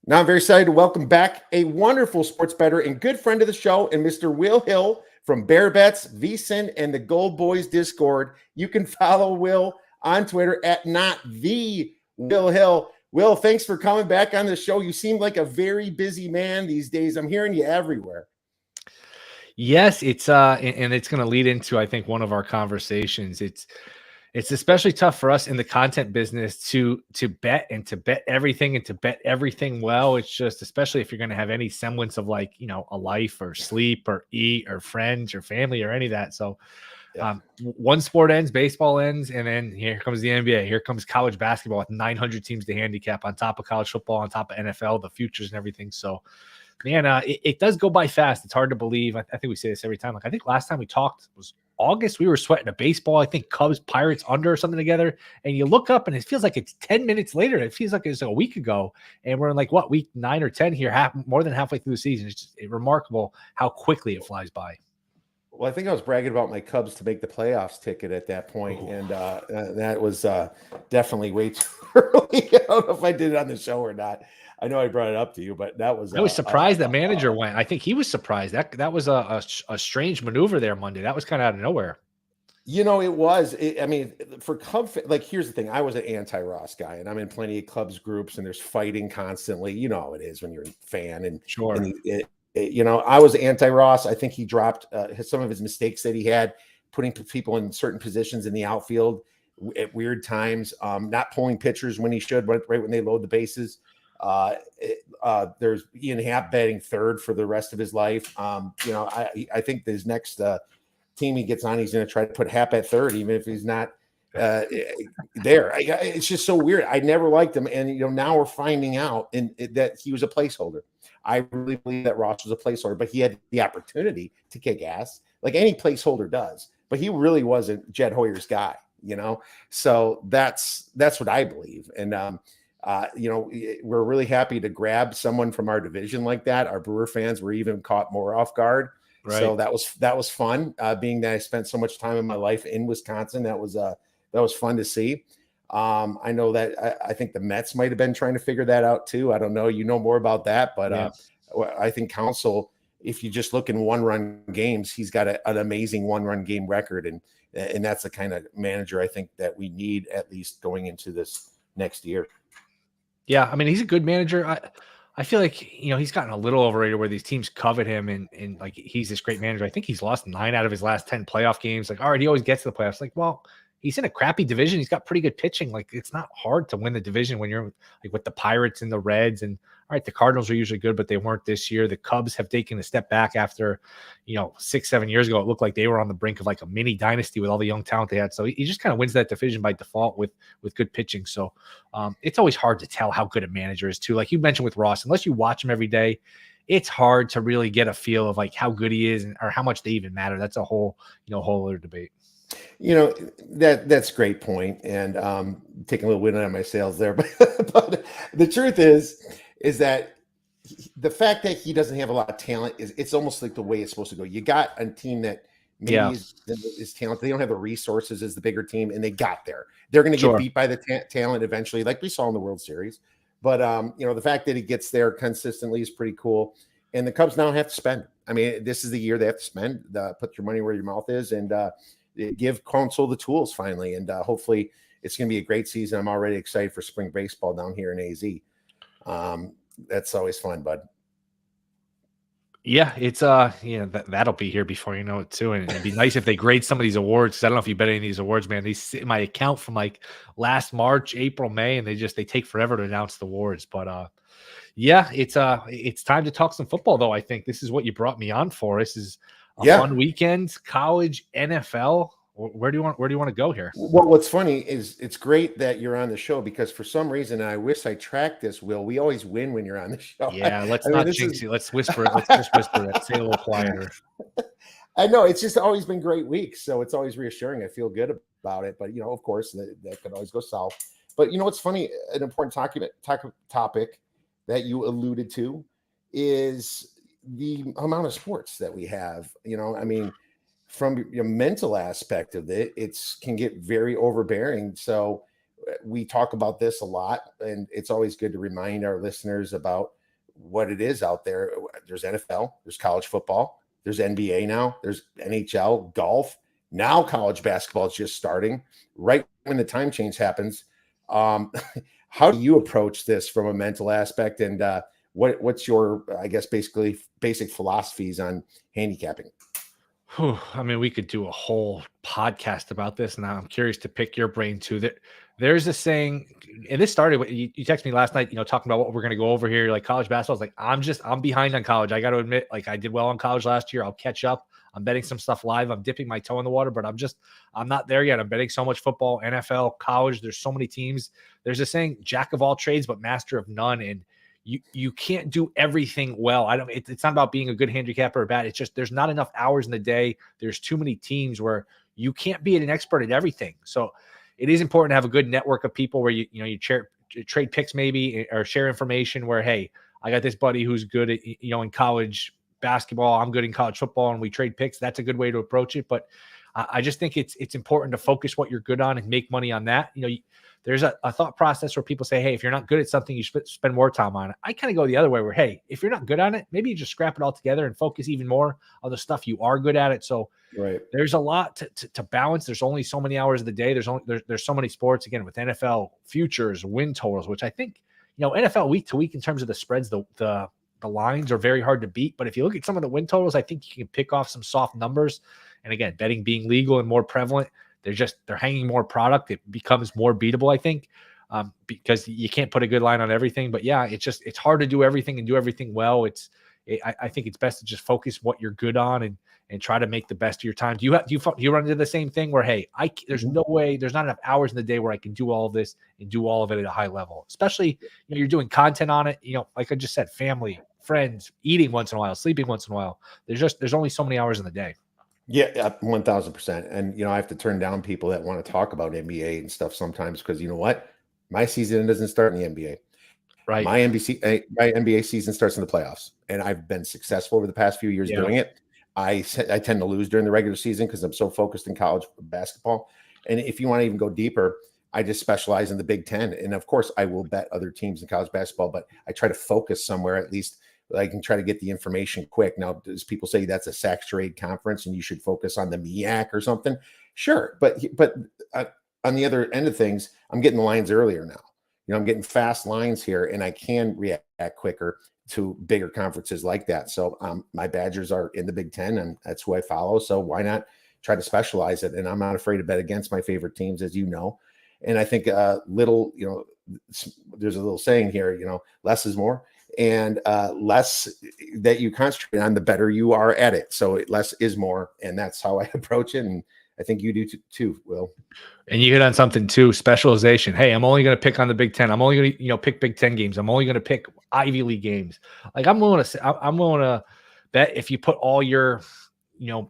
Now I'm very excited to welcome back a wonderful sports bettor and good friend of the show, and Mr. Will Hill from Bear Bets, VSiN, and the Gold Boys Discord. You can follow Will on Twitter at not the Will Hill. Will, thanks for coming back on the show. You seem like a very busy man these days. I'm hearing you everywhere. Yes, and it's going to lead into, I think, one of our conversations. It's especially tough for us in the content business to bet and to bet everything and to bet everything well. It's just, especially if you're going to have any semblance of a life or sleep or eat or friends or family or any of that. So one sport ends, baseball ends, and then here comes the NBA. Here comes college basketball with 900 teams to handicap on top of college football, on top of NFL, the futures and everything. So man, it does go by fast. It's hard to believe. I think we say this every time. I think last time we talked was August. We were sweating a baseball. I think Cubs, Pirates under or something together. And you look up and it feels like it's 10 minutes later. It feels like it's a week ago. And we're in week 9 or 10 here, more than halfway through the season. It's just remarkable how quickly it flies by. Well, I think I was bragging about my Cubs to make the playoffs ticket at that point, and that was definitely way too early. I don't know if I did it on the show or not. I know I brought it up to you, but that was. I was surprised that manager went. I think he was surprised. That was a strange maneuver there Monday. That was kind of out of nowhere. You know, it was. I mean, for Cubs, here's the thing. I was an anti-Ross guy, and I'm in plenty of Cubs groups, and there's fighting constantly. You know how it is when you're a fan, and sure. And I was anti-Ross. I think he dropped some of his mistakes that he had, putting people in certain positions in the outfield at weird times, not pulling pitchers when he should, right when they load the bases. There's Ian Happ batting third for the rest of his life. I think his next team he gets on, he's going to try to put Happ at third, even if he's not there. It's just so weird. I never liked him, and now we're finding out that he was a placeholder. I really believe that Ross was a placeholder, but he had the opportunity to kick ass like any placeholder does. But he really wasn't Jed Hoyer's guy, So that's what I believe, and we're really happy to grab someone from our division like that. Our Brewer fans were even caught more off guard. Right. So that was fun. Being that I spent so much time in my life in Wisconsin, that was fun to see. I know that I think the Mets might have been trying to figure that out too. I don't know. You know more about that, but I think Council, if you just look in one-run games, he's got an amazing one-run game record, and that's the kind of manager I think that we need, at least going into this next year. Yeah, I mean, he's a good manager. I feel like he's gotten a little overrated where these teams covet him and he's this great manager. I think he's lost 9 out of his last 10 playoff games. All right, he always gets to the playoffs. Well, he's in a crappy division. He's got pretty good pitching. It's not hard to win the division when you're with the Pirates and the Reds. And all right, the Cardinals are usually good, but they weren't this year. The Cubs have taken a step back after, 6-7 years ago. It looked like they were on the brink of a mini dynasty with all the young talent they had. So he just kind of wins that division by default with good pitching. So it's always hard to tell how good a manager is too. Like you mentioned with Ross, unless you watch him every day, it's hard to really get a feel of how good he is or how much they even matter. That's a whole other debate. That's a great point, and taking a little wind out of my sails there, but the truth is that the fact that he doesn't have a lot of talent it's almost like the way it's supposed to go. You got a team that maybe is talented. They don't have the resources as the bigger team, and they got there. They're going to get beat by the talent eventually, like we saw in the World Series. But the fact that he gets there consistently is pretty cool. And the Cubs now have to spend. I mean, this is the year they have to spend. Put your money where your mouth is, and give Council the tools finally, and hopefully it's going to be a great season. I'm already excited for spring baseball down here in AZ. That's always fun, bud. Yeah, it's that'll be here before you know it too, and it'd be nice if they grade some of these awards. Because I don't know if you bet any of these awards, man. They sit in my account from last March, April, May, and they take forever to announce the awards. But it's time to talk some football, though. I think this is what you brought me on for. This is a fun weekend, college, NFL. Where do you want to go here? Well, what's funny is it's great that you're on the show, because for some reason, and I wish I tracked this, Will, we always win when you're on the show. Yeah, let's not jinx it. Let's whisper it. Let's just whisper it. Say it a little quieter. I know it's just always been great weeks, so it's always reassuring. I feel good about it, but of course, that could always go south. But what's funny? An important topic that you alluded to is the amount of sports that we have. I mean, from your mental aspect of it, can get very overbearing. So we talk about this a lot, and it's always good to remind our listeners about what it is out there. There's NFL, there's college football, there's NBA now, there's NHL, golf. Now college basketball is just starting right when the time change happens. How do you approach this from a mental aspect, and what's your, I guess, basically basic philosophies on handicapping? I mean, we could do a whole podcast about this. Now I'm curious to pick your brain too. There's a saying, and this started with you texted me last night, talking about what we're going to go over here, like college basketball. Is like, I'm behind on college. I got to admit, like I did well in college last year. I'll catch up. I'm betting some stuff live. I'm dipping my toe in the water, but I'm not there yet. I'm betting so much football, NFL, college. There's so many teams. There's a saying, jack of all trades, but master of none. And you can't do everything well. It's not about being a good handicapper or bad. It's just there's not enough hours in the day. There's too many teams where you can't be an expert at everything. So it is important to have a good network of people where you trade picks maybe, or share information where, hey, I got this buddy who's good at, in college basketball, I'm good in college football, and we trade picks. That's a good way to approach it. But I just think it's important to focus what you're good on and make money on that. There's a thought process where people say, hey, if you're not good at something, you should spend more time on it. I kind of go the other way where, hey, if you're not good on it, maybe you just scrap it all together and focus even more on the stuff you are good at it. So there's a lot to balance. There's only so many hours of the day. There's so many sports, again, with NFL futures, win totals, which I think, NFL week to week in terms of the spreads, the lines are very hard to beat. But if you look at some of the win totals, I think you can pick off some soft numbers. And again, betting being legal and more prevalent, they're hanging more product. It becomes more beatable, I think, because you can't put a good line on everything. But yeah, it's hard to do everything and do everything well. I think it's best to just focus what you're good on and try to make the best of your time. Do you run into the same thing where, hey, there's no way, there's not enough hours in the day where I can do all of this and do all of it at a high level, especially you're doing content on it. Like I just said, family, friends, eating once in a while, sleeping once in a while. There's only so many hours in the day. Yeah, 1000%. And I have to turn down people that want to talk about NBA and stuff sometimes because you know what? My season doesn't start in the NBA. Right. My NBA season starts in the playoffs, and I've been successful over the past few years doing it. I tend to lose during the regular season because I'm so focused in college basketball. And if you want to even go deeper, I just specialize in the Big Ten. And of course, I will bet other teams in college basketball, but I try to focus somewhere at least. I can try to get the information quick. Now, does people say that's a sack trade conference and you should focus on the MEAC or something? Sure. But on the other end of things, I'm getting the lines earlier now. I'm getting fast lines here, and I can react quicker to bigger conferences like that. So my Badgers are in the Big Ten, and that's who I follow. So why not try to specialize it? And I'm not afraid to bet against my favorite teams, as you know. And I think there's a little saying here, less is more. And less that you concentrate on, the better you are at it. So less is more, and that's how I approach it. And I think you do too, Will. And you hit on something too, specialization. Hey, I'm only going to pick on the Big Ten. I'm only going to pick Big Ten games. I'm only going to pick Ivy League games. Like I'm willing to bet if you put all your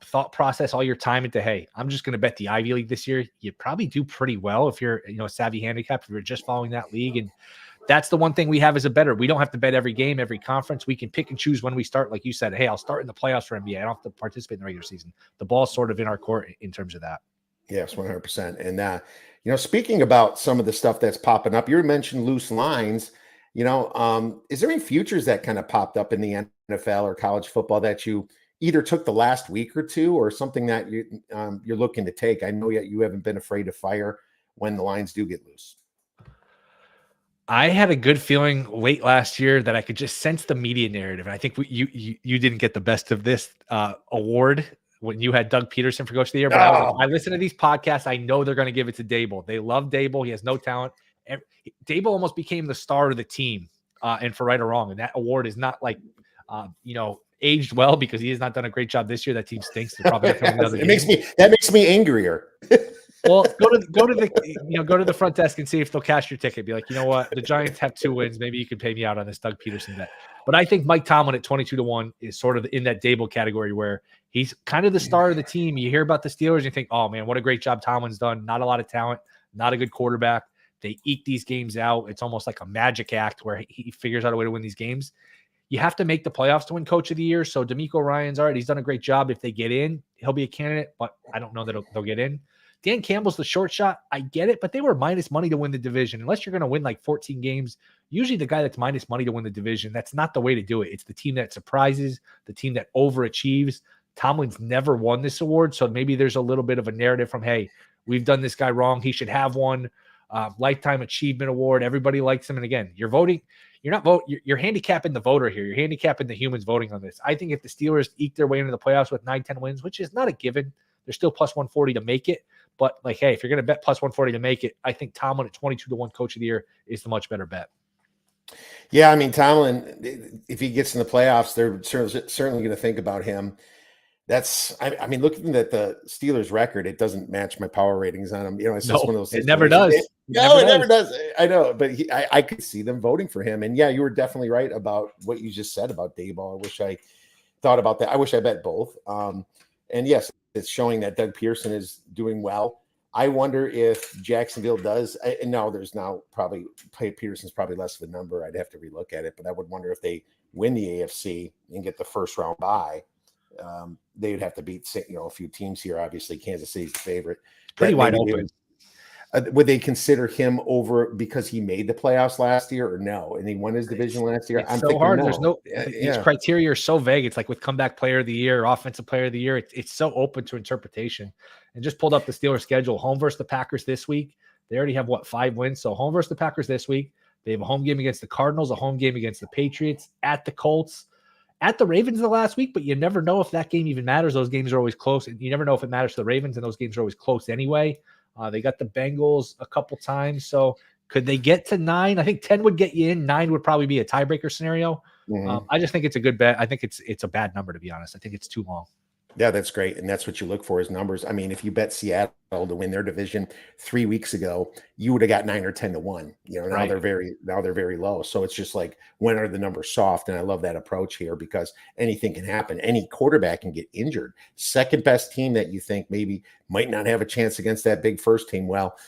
thought process, all your time into, hey, I'm just going to bet the Ivy League this year, you probably do pretty well if you're a savvy handicap, if you're just following that league. And that's the one thing we have as a bettor. We don't have to bet every game, every conference. We can pick and choose when we start. Like you said, hey, I'll start in the playoffs for NBA. I don't have to participate in the regular season. The ball's sort of in our court in terms of that. Yes, 100%. And speaking about some of the stuff that's popping up, you mentioned loose lines. Is there any futures that kind of popped up in the NFL or college football that you either took the last week or two, or something that you're looking to take? I know yet you haven't been afraid to fire when the lines do get loose. I had a good feeling late last year that I could just sense the media narrative. And I think you didn't get the best of this award when you had Doug Peterson for Coach of the Year. But I listen to these podcasts. I know they're going to give it to Dable. They love Dable. He has no talent. Dable almost became the star of the team, and for right or wrong. And that award is not like, aged well, because he has not done a great job this year. That team stinks. They're probably not another that makes me angrier. Well, go to the front desk and see if they'll cash your ticket. Be like, you know what? The Giants have 2 wins. Maybe you can pay me out on this Doug Peterson bet. But I think Mike Tomlin at 22-1 is sort of in that Dable category where he's kind of the star of the team. You hear about the Steelers and you think, oh man, what a great job Tomlin's done. Not a lot of talent, not a good quarterback. They eke these games out. It's almost like a magic act where he figures out a way to win these games. You have to make the playoffs to win Coach of the Year. So DeMeco Ryans, all right, he's done a great job. If they get in, he'll be a candidate, but I don't know that they'll get in. Dan Campbell's the short shot. I get it, but they were minus money to win the division. Unless you're going to win like 14 games, usually the guy that's minus money to win the division, that's not the way to do it. It's the team that surprises, the team that overachieves. Tomlin's never won this award, so maybe there's a little bit of a narrative from, hey, we've done this guy wrong. He should have one. Lifetime Achievement Award. Everybody likes him. And again, you're voting. You're handicapping the voter here. You're handicapping the humans voting on this. I think if the Steelers eke their way into the playoffs with 9-10 wins, which is not a given, they're still plus 140 to make it. But like, hey, if you're going to bet plus 140 to make it, I think Tomlin at 22-1 coach of the year is the much better bet. Yeah, I mean, Tomlin, if he gets in the playoffs, they're certainly going to think about him. I mean, looking at the Steelers record, it doesn't match my power ratings on them. It's just one of those. It never does. It never does. I know, but I could see them voting for him. And yeah, you were definitely right about what you just said about Dayball. I wish I thought about that. I wish I bet both. And yes, it's showing that Doug Pearson is doing well. I wonder if Jacksonville does. No, there's now probably Peterson's probably less of a number. I'd have to relook at it, but I would wonder if they win the AFC and get the first round bye. They would have to beat a few teams here. Obviously, Kansas City's the favorite. Pretty wide open. Would they consider him over because he made the playoffs last year, or no? And he won his division last year. I'm so hard. No. There's these criteria are so vague. It's like with comeback player of the year, offensive player of the year. It's so open to interpretation. And just pulled up the Steelers schedule. Home versus the Packers this week. They already have 5 wins. So home versus the Packers this week. They have a home game against the Cardinals, a home game against the Patriots, at the Colts, at the Ravens the last week, but you never know if that game even matters. Those games are always close. And you never know if it matters to the Ravens, and those games are always close anyway. They got the Bengals a couple times. So could they get to 9? I think 10 would get you in. 9 would probably be a tiebreaker scenario. Mm-hmm. I just think it's a good bet. I think it's a bad number, to be honest. I think it's too long. Yeah, that's great. And that's what you look for is numbers. I mean, if you bet Seattle to win their division 3 weeks ago, you would have got 9 or 10-1. Now right. They're very low. So it's just like, when are the numbers soft? And I love that approach here because anything can happen. Any quarterback can get injured. Second best team that you think maybe might not have a chance against that big first team. Well,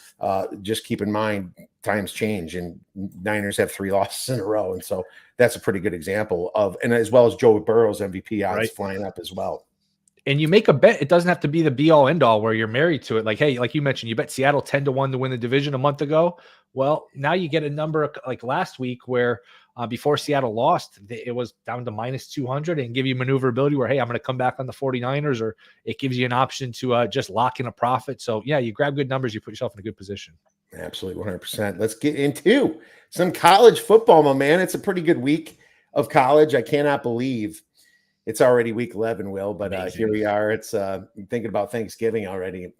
just keep in mind times change, and Niners have 3 losses in a row. And so that's a pretty good example of, and as well as Joe Burrow's MVP odds flying up as well. And you make a bet. It doesn't have to be the be-all, end-all where you're married to it. Like, hey, like you mentioned, you bet Seattle 10-1 to win the division a month ago. Well, now you get a number like last week where before Seattle lost, it was down to minus 200 and give you maneuverability where, hey, I'm going to come back on the 49ers, or it gives you an option to just lock in a profit. So, yeah, you grab good numbers, you put yourself in a good position. Absolutely, 100%. Let's get into some college football, my man. It's a pretty good week of college. I cannot believe it's already week 11, Will, but here we are. It's thinking about Thanksgiving already.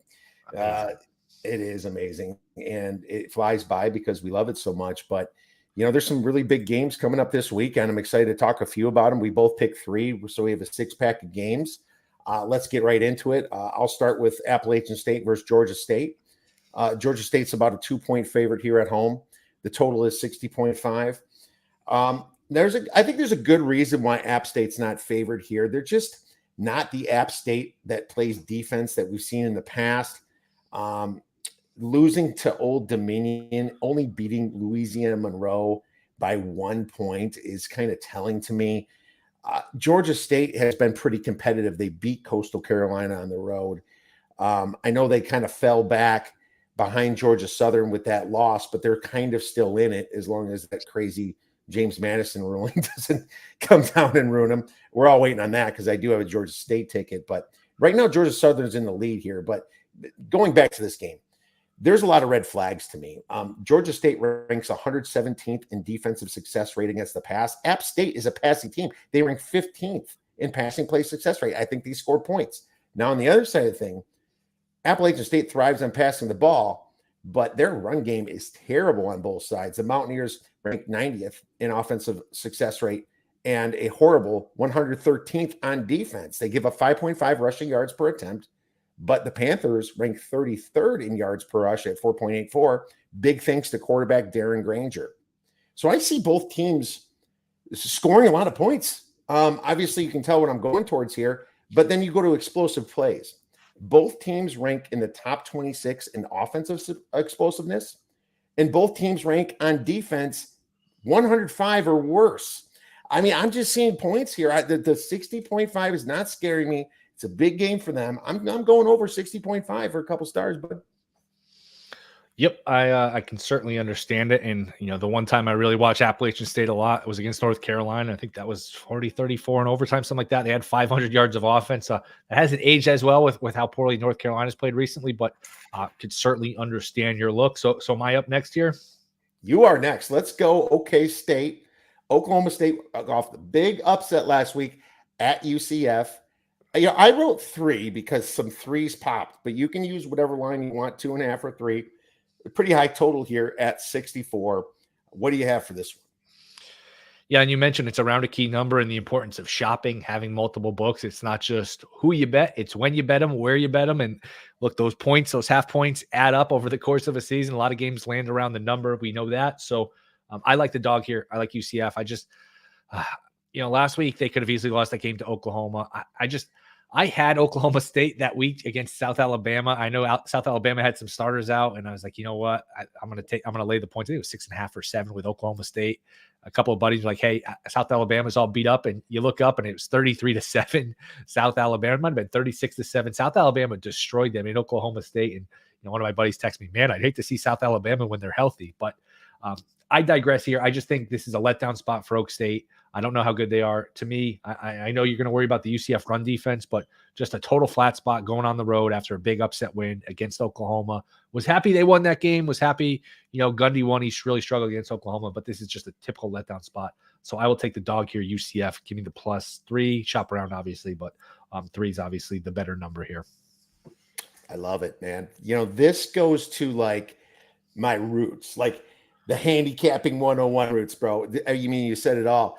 It is amazing, and it flies by because we love it so much. But, there's some really big games coming up this week, and I'm excited to talk a few about them. We both picked 3, so we have a 6-pack of games. Let's get right into it. I'll start with Appalachian State versus Georgia State. Georgia State's about a 2-point favorite here at home. The total is 60.5. I think there's a good reason why App State's not favored here. They're just not the App State that plays defense that we've seen in the past. Losing to Old Dominion, only beating Louisiana Monroe by 1 point is kind of telling to me. Georgia State has been pretty competitive. They beat Coastal Carolina on the road. I know they kind of fell back behind Georgia Southern with that loss, but they're kind of still in it as long as that crazy James Madison ruling doesn't come down and ruin them. We're all waiting on that because I do have a Georgia State ticket. But right now, Georgia Southern's in the lead here. But going back to this game, there's a lot of red flags to me. Georgia State ranks 117th in defensive success rate against the pass. App State is a passing team. They rank 15th in passing play success rate. I think they score points. Now, on the other side of the thing, Appalachian State thrives on passing the ball, but their run game is terrible on both sides. The Mountaineers ranked 90th in offensive success rate and a horrible 113th on defense. They give up 5.5 rushing yards per attempt, but the Panthers rank 33rd in yards per rush at 4.84. Big thanks to quarterback Darren Granger. So I see both teams scoring a lot of points. Obviously, you can tell what I'm going towards here, but then you go to explosive plays. Both teams rank in the top 26 in offensive explosiveness, and both teams rank on defense 105 or worse. I mean, I'm just seeing points here. The 60.5 is not scaring me. It's a big game for them. I'm going over 60.5 for a couple stars, but Yep, I can certainly understand it. And, the one time I really watched Appalachian State a lot, it was against North Carolina. I think that was 40-34 in overtime, something like that. They had 500 yards of offense. It hasn't aged as well with how poorly North Carolina's played recently, but could certainly understand your look. So am I up next here? you are next. Let's go. OK State, Oklahoma State off the big upset last week at UCF. I wrote 3 because some 3s popped, but you can use whatever line you want, 2.5 or 3. Pretty high total here at 64. What do you have for this one? Yeah, and you mentioned it's around a key number and the importance of shopping, having multiple books. It's not just who you bet, it's when you bet them, where you bet them. And look, those points, those half points add up over the course of a season. A lot of games land around the number. We know that. So I like the dog here. I like UCF. I just, last week they could have easily lost that game to Oklahoma. I had Oklahoma State that week against South Alabama. I know South Alabama had some starters out, and I was like, you know what? I'm going to lay the points. I think it was 6.5 or 7 with Oklahoma State. A couple of buddies were like, hey, South Alabama's all beat up, and you look up and it was 33-7. South Alabama. It might have been 36-7. South Alabama destroyed them in Oklahoma State. And one of my buddies texted me, man, I'd hate to see South Alabama when they're healthy. But I digress here. I just think this is a letdown spot for Oak State. I don't know how good they are. To me, I know you're going to worry about the UCF run defense, but just a total flat spot going on the road after a big upset win against Oklahoma. Was happy they won that game. Was happy, Gundy won. He really struggled against Oklahoma, but this is just a typical letdown spot. So I will take the dog here, UCF. Give me the +3. Shop around, obviously, but 3 is obviously the better number here. I love it, man. This goes to like my roots, like the handicapping 101 roots, bro. You said it all.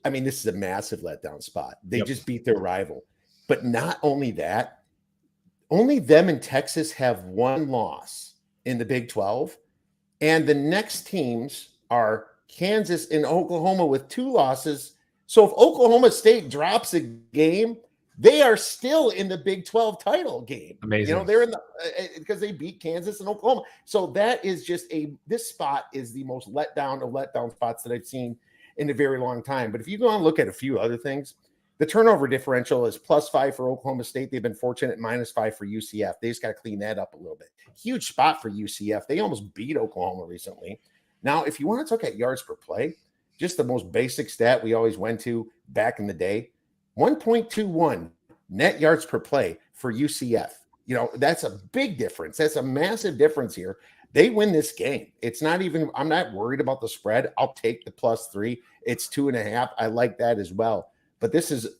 This is a massive letdown spot. They just beat their rival. But not only that, only them and Texas have 1 loss in the Big 12. And the next teams are Kansas and Oklahoma with 2 losses. So if Oklahoma State drops a game, they are still in the Big 12 title game. Amazing. They're in the because they beat Kansas and Oklahoma. So that is just this spot is the most letdown of letdown spots that I've seen in a very long time. But if you go and look at a few other things, the turnover differential is +5 for Oklahoma State. They've been fortunate, -5 for UCF. They just got to clean that up a little bit. Huge spot for UCF. They almost beat Oklahoma recently. Now, if you want to look at yards per play, just the most basic stat we always went to back in the day, 1.21 net yards per play for UCF. That's a big difference. That's a massive difference here. They win this game. It's not even, I'm not worried about the spread. I'll take the +3. It's 2.5. I like that as well. But this is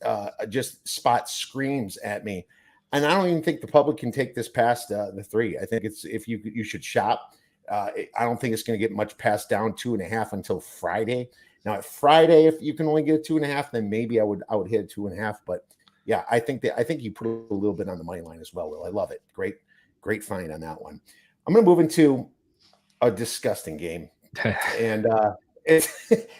just spot screams at me. And I don't even think the public can take this past the 3. I think it's, if you should shop. I don't think it's going to get much past down 2.5 until Friday. Now at Friday, if you can only get 2.5, then maybe I would hit 2.5. But yeah, I think you put a little bit on the money line as well, Will. I love it. Great find on that one. I'm going to move into a disgusting game. And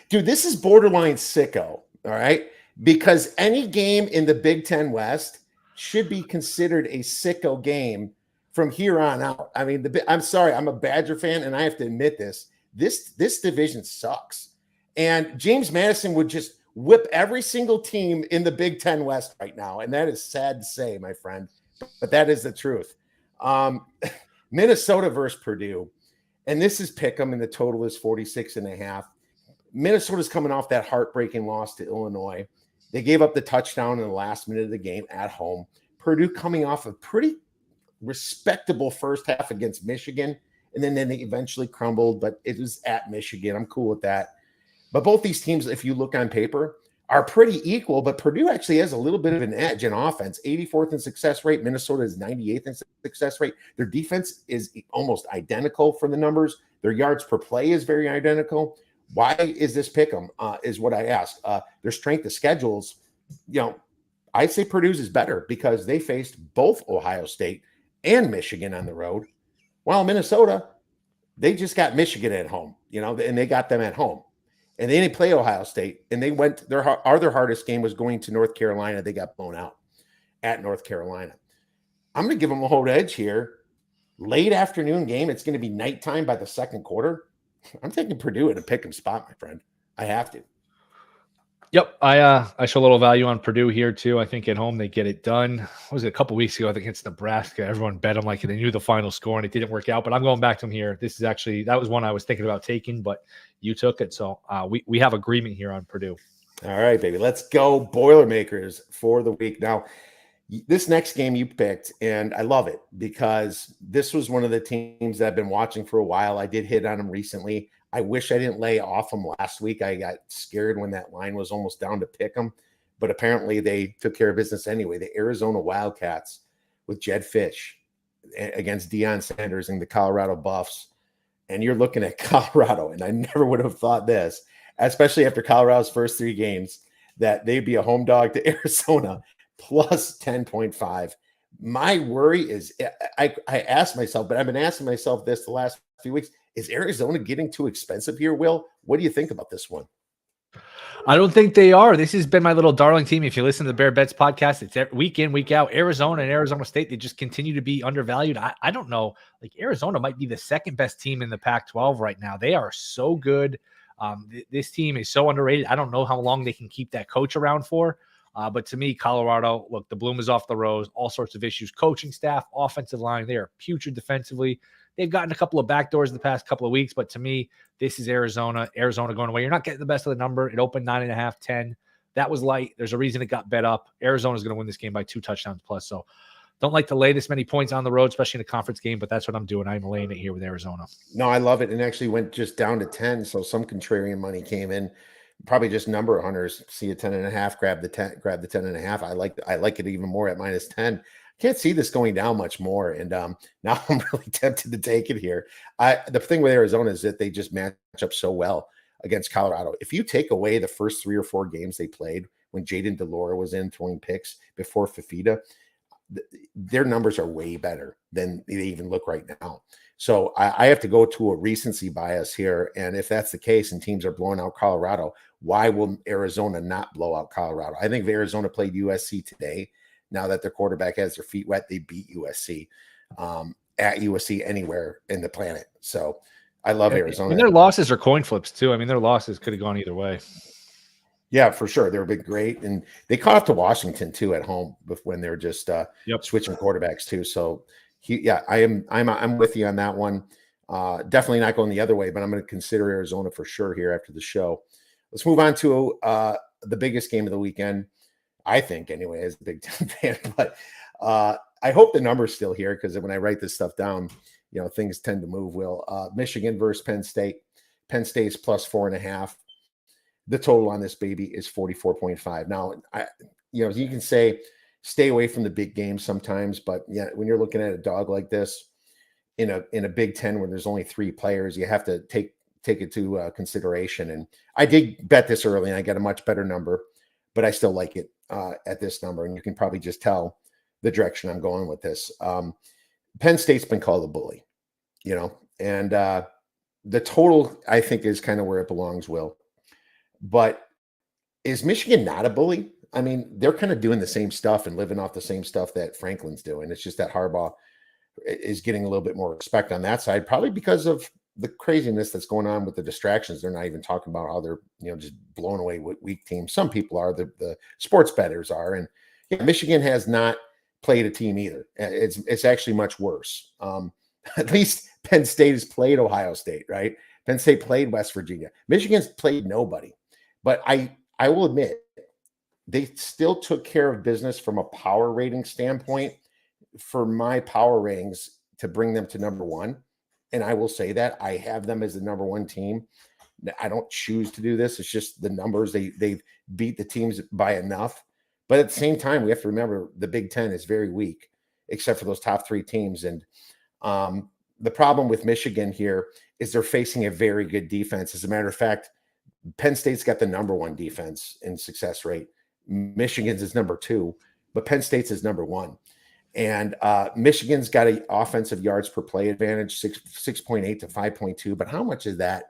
dude, this is borderline sicko. All right. Because any game in the Big Ten West should be considered a sicko game from here on out. I'm sorry, I'm a Badger fan, and I have to admit this. This division sucks. And James Madison would just whip every single team in the Big Ten West right now. And that is sad to say, my friend, but that is the truth. Minnesota versus Purdue. And this is pick'em, and the total is 46.5. Minnesota's coming off that heartbreaking loss to Illinois. They gave up the touchdown in the last minute of the game at home. Purdue coming off a pretty respectable first half against Michigan, and then they eventually crumbled, but it was at Michigan. I'm cool with that. But both these teams, if you look on paper, are pretty equal, but Purdue actually has a little bit of an edge in offense. 84th in success rate. Minnesota is 98th in success rate. Their defense is almost identical for the numbers. Their yards per play is very identical. Why is this pick'em? Is what I asked. Their strength of schedules, I'd say Purdue's is better because they faced both Ohio State and Michigan on the road, while Minnesota, they just got Michigan at home, and they got them at home. And they didn't play Ohio State, and they went, their hardest game was going to North Carolina. They got blown out at North Carolina. I'm going to give them a hold edge here. Late afternoon game. It's going to be nighttime by the second quarter. I'm taking Purdue at a pick 'em spot, my friend. I have to. Yep, I show a little value on Purdue here too. I think at home they get it done. What was it, a couple weeks ago? I think against Nebraska. Everyone bet them like they knew the final score, and it didn't work out. But I'm going back to them here. This is actually that was one I was thinking about taking, but you took it, so we have agreement here on Purdue. All right, baby, let's go Boilermakers for the week. Now, this next game you picked, and I love it because this was one of the teams that I've been watching for a while. I did hit on them recently. I wish I didn't lay off them last week. I got scared when that line was almost down to pick them, but apparently they took care of business anyway. The Arizona Wildcats with Jed Fish against Deion Sanders and the Colorado Buffs. And you're looking at Colorado, and I never would have thought this, especially after Colorado's first 3 games, that they'd be a home dog to Arizona plus 10.5. My worry is I asked myself, but I've been asking myself this the last few weeks, is Arizona getting too expensive here, Will? What do you think about this one? I don't think they are. This has been my little darling team. If you listen to the Bear Bets podcast, it's week in, week out. Arizona and Arizona State, they just continue to be undervalued. I don't know. Like Arizona might be the second best team in the Pac-12 right now. They are so good. This team is so underrated. I don't know how long they can keep that coach around for. But to me, Colorado, look, the bloom is off the rose, all sorts of issues. Coaching staff, offensive line, they are putrid defensively. They've gotten a couple of backdoors in the past couple of weeks, but to me, this is Arizona. Arizona going away. You're not getting the best of the number. It opened 9.5, 10. That was light. There's a reason it got bet up. Arizona's going to win this game by 2 touchdowns plus. So don't like to lay this many points on the road, especially in a conference game, but that's what I'm doing. I'm laying it here with Arizona. No, I love it. And actually went just down to 10. So some contrarian money came in. Probably just number hunters see a 10.5, grab the 10.5. I like it even more at minus 10. Can't see this going down much more. And now I'm really tempted to take it here. The thing with Arizona is that they just match up so well against Colorado. If you take away the first 3 or 4 games they played when Jaden DeLora was in throwing picks before Fafita, their numbers are way better than they even look right now. So I have to go to a recency bias here. And if that's the case and teams are blowing out Colorado, why will Arizona not blow out Colorado? I think if Arizona played USC today, now that their quarterback has their feet wet, they beat USC at USC anywhere in the planet. So I love Arizona. And their losses are coin flips too. I mean, their losses could have gone either way. Yeah, for sure. They've been great. And they caught up to Washington too at home when they're just switching quarterbacks too. So I'm with you on that one. Definitely not going the other way, but I'm going to consider Arizona for sure here after the show. Let's move on to the biggest game of the weekend, I think, anyway, as a Big Ten fan. But I hope the number's still here because when I write this stuff down, things tend to move. Michigan versus Penn State. Penn State's plus 4.5. The total on this baby is 44.5. Now, you can say stay away from the big games sometimes, but yeah, when you're looking at a dog like this in a Big Ten where there's only 3 players, you have to take it to consideration. And I did bet this early, and I got a much better number, but I still like it at this number. And you can probably just tell the direction I'm going with this. Penn State's been called a bully, and the total I think is kind of where it belongs, Will. But is Michigan not a bully? I mean, they're kind of doing the same stuff and living off the same stuff that Franklin's doing. It's just that Harbaugh is getting a little bit more respect on that side, probably because of the craziness that's going on with the distractions. They're not even talking about how they're, just blowing away weak teams. Some people are, the sports bettors are. And Michigan has not played a team either. It's actually much worse. At least Penn State has played Ohio State, right? Penn State played West Virginia. Michigan's played nobody. But I will admit, they still took care of business from a power rating standpoint for my power ratings to bring them to number 1. And I will say that I have them as the number 1 team. I don't choose to do this. It's just the numbers. They beat the teams by enough. But at the same time, we have to remember the Big Ten is very weak, except for those top 3 teams. And the problem with Michigan here is they're facing a very good defense. As a matter of fact, Penn State's got the number 1 defense in success rate. Michigan's is number 2, but Penn State's is number 1. And Michigan's got an offensive yards per play advantage, 6.8 to 5.2. But how much of that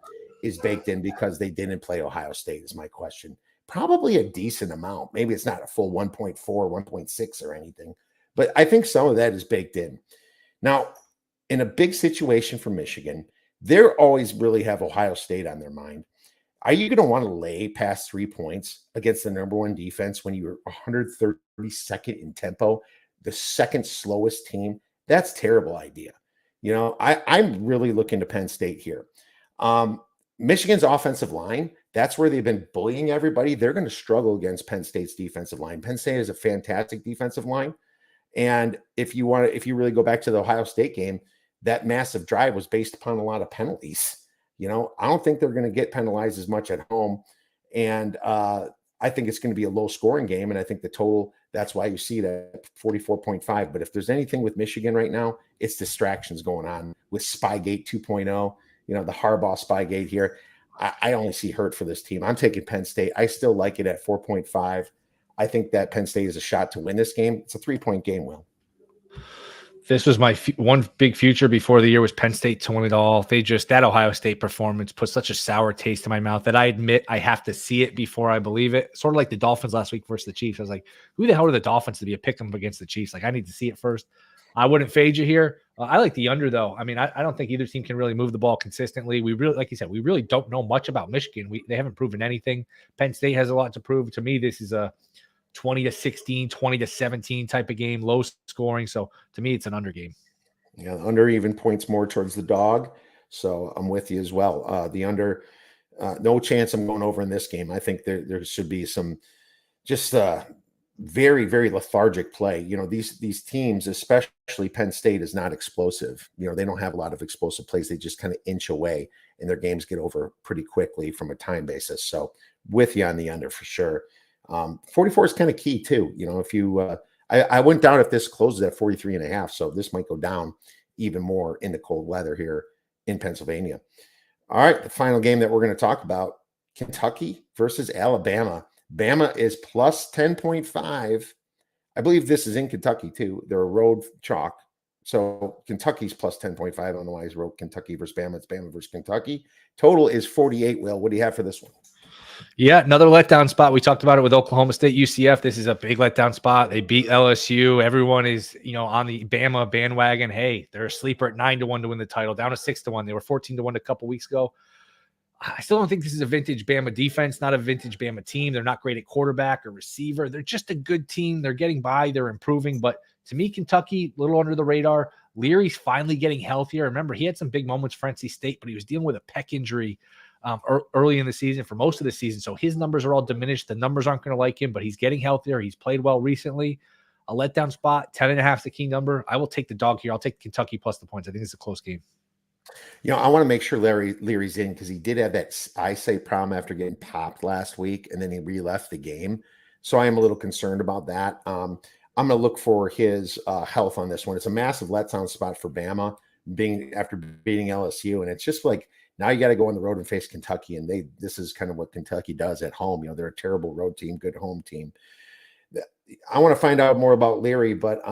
is baked in because they didn't play Ohio State is my question. Probably a decent amount. Maybe it's not a full 1.4, 1.6 or anything, but I think some of that is baked in. Now, in a big situation for Michigan, they always really have Ohio State on their mind. Are you going to want to lay past 3 points against the number one defense when you're 132nd in tempo, the second slowest team? That's a terrible idea. I'm really looking to Penn State here. Michigan's offensive line, that's where they've been bullying everybody. They're going to struggle against Penn State's defensive line. Penn State is a fantastic defensive line. And if you really go back to the Ohio State game, that massive drive was based upon a lot of penalties. I don't think they're going to get penalized as much at home. And I think it's going to be a low scoring game. And I think the total, that's why you see it at 44.5. But if there's anything with Michigan right now, it's distractions going on with Spygate 2.0, the Harbaugh Spygate here. I only see hurt for this team. I'm taking Penn State. I still like it at 4.5. I think that Penn State is a shot to win this game. It's a 3-point game, Will. This was my one big future before the year was Penn State to win it all. That Ohio State performance put such a sour taste in my mouth that I admit I have to see it before I believe it. Sort of like the Dolphins last week versus the Chiefs. I was like, who the hell are the Dolphins to be a pick 'em against the Chiefs? Like, I need to see it first. I wouldn't fade you here. I like the under, though. I mean, I don't think either team can really move the ball consistently. We really, like you said, we really don't know much about Michigan. They haven't proven anything. Penn State has a lot to prove. To me, this is a 20-16, 20-17 type of game, low scoring. So to me, it's an under game. Yeah, under even points more towards the dog. So I'm with you as well. The under, no chance I'm going over in this game. I think there should be some just very, very lethargic play. These teams, especially Penn State, is not explosive. They don't have a lot of explosive plays. They just kind of inch away and their games get over pretty quickly from a time basis. So with you on the under for sure. 44 is kind of key too. If you, I went down if this closes at 43.5. So this might go down even more in the cold weather here in Pennsylvania. All right. The final game that we're going to talk about, Kentucky versus Alabama. Bama is plus 10.5. I believe this is in Kentucky too. They're a road chalk. So Kentucky's plus 10.5. I don't know why he's wrote Kentucky versus Bama. It's Bama versus Kentucky. Total is 48. Will, what do you have for this one? Yeah, another letdown spot. We talked about it with Oklahoma State, UCF. This is a big letdown spot. They beat LSU. Everyone is, on the Bama bandwagon. Hey, they're a sleeper at 9-1 to win the title, down to 6-1. They were 14-1 a couple weeks ago. I still don't think this is a vintage Bama defense, not a vintage Bama team. They're not great at quarterback or receiver. They're just a good team. They're getting by. They're improving. But to me, Kentucky, a little under the radar. Leary's finally getting healthier. Remember, he had some big moments for NC State, but he was dealing with a pec injury early in the season for most of the season. So his numbers are all diminished. The numbers aren't going to like him, but he's getting healthier. He's played well recently. A letdown spot, 10.5 is the key number. I will take the dog here. I'll take Kentucky plus the points. I think it's a close game. I want to make sure Leary's in because he did have that eyesight problem after getting popped last week, and then he re-left the game. So I am a little concerned about that. I'm going to look for his health on this one. It's a massive letdown spot for Bama after beating LSU, and it's just like, now you got to go on the road and face Kentucky, and this is kind of what Kentucky does at home. They're a terrible road team, good home team. I want to find out more about Leary, but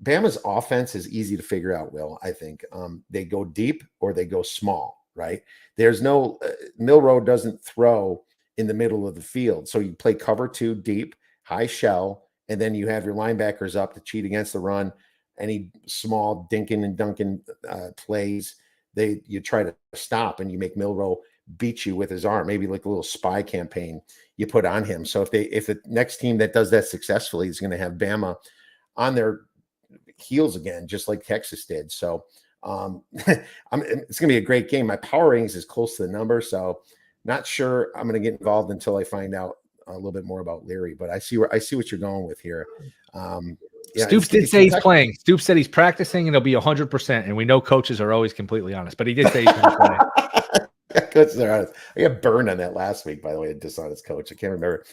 Bama's offense is easy to figure out, Will. I think they go deep or they go small, right? There's no Milroe doesn't throw in the middle of the field. So you play cover 2 deep, high shell, and then you have your linebackers up to cheat against the run. Any small dinking and dunking plays, you try to stop, and you make Milroe beat you with his arm, maybe like a little spy campaign you put on him. So if the next team that does that successfully is going to have Bama on their heels again, just like Texas did. So it's going to be a great game. My power ratings is close to the number, so not sure I'm going to get involved until I find out a little bit more about Leary. But I see what you're going with here. Yeah, Stoops did say he's playing. Stoops said he's practicing and he'll be 100%. And we know coaches are always completely honest, but he did say he's going to play. Coaches are honest. I got burned on that last week, by the way, a dishonest coach. I can't remember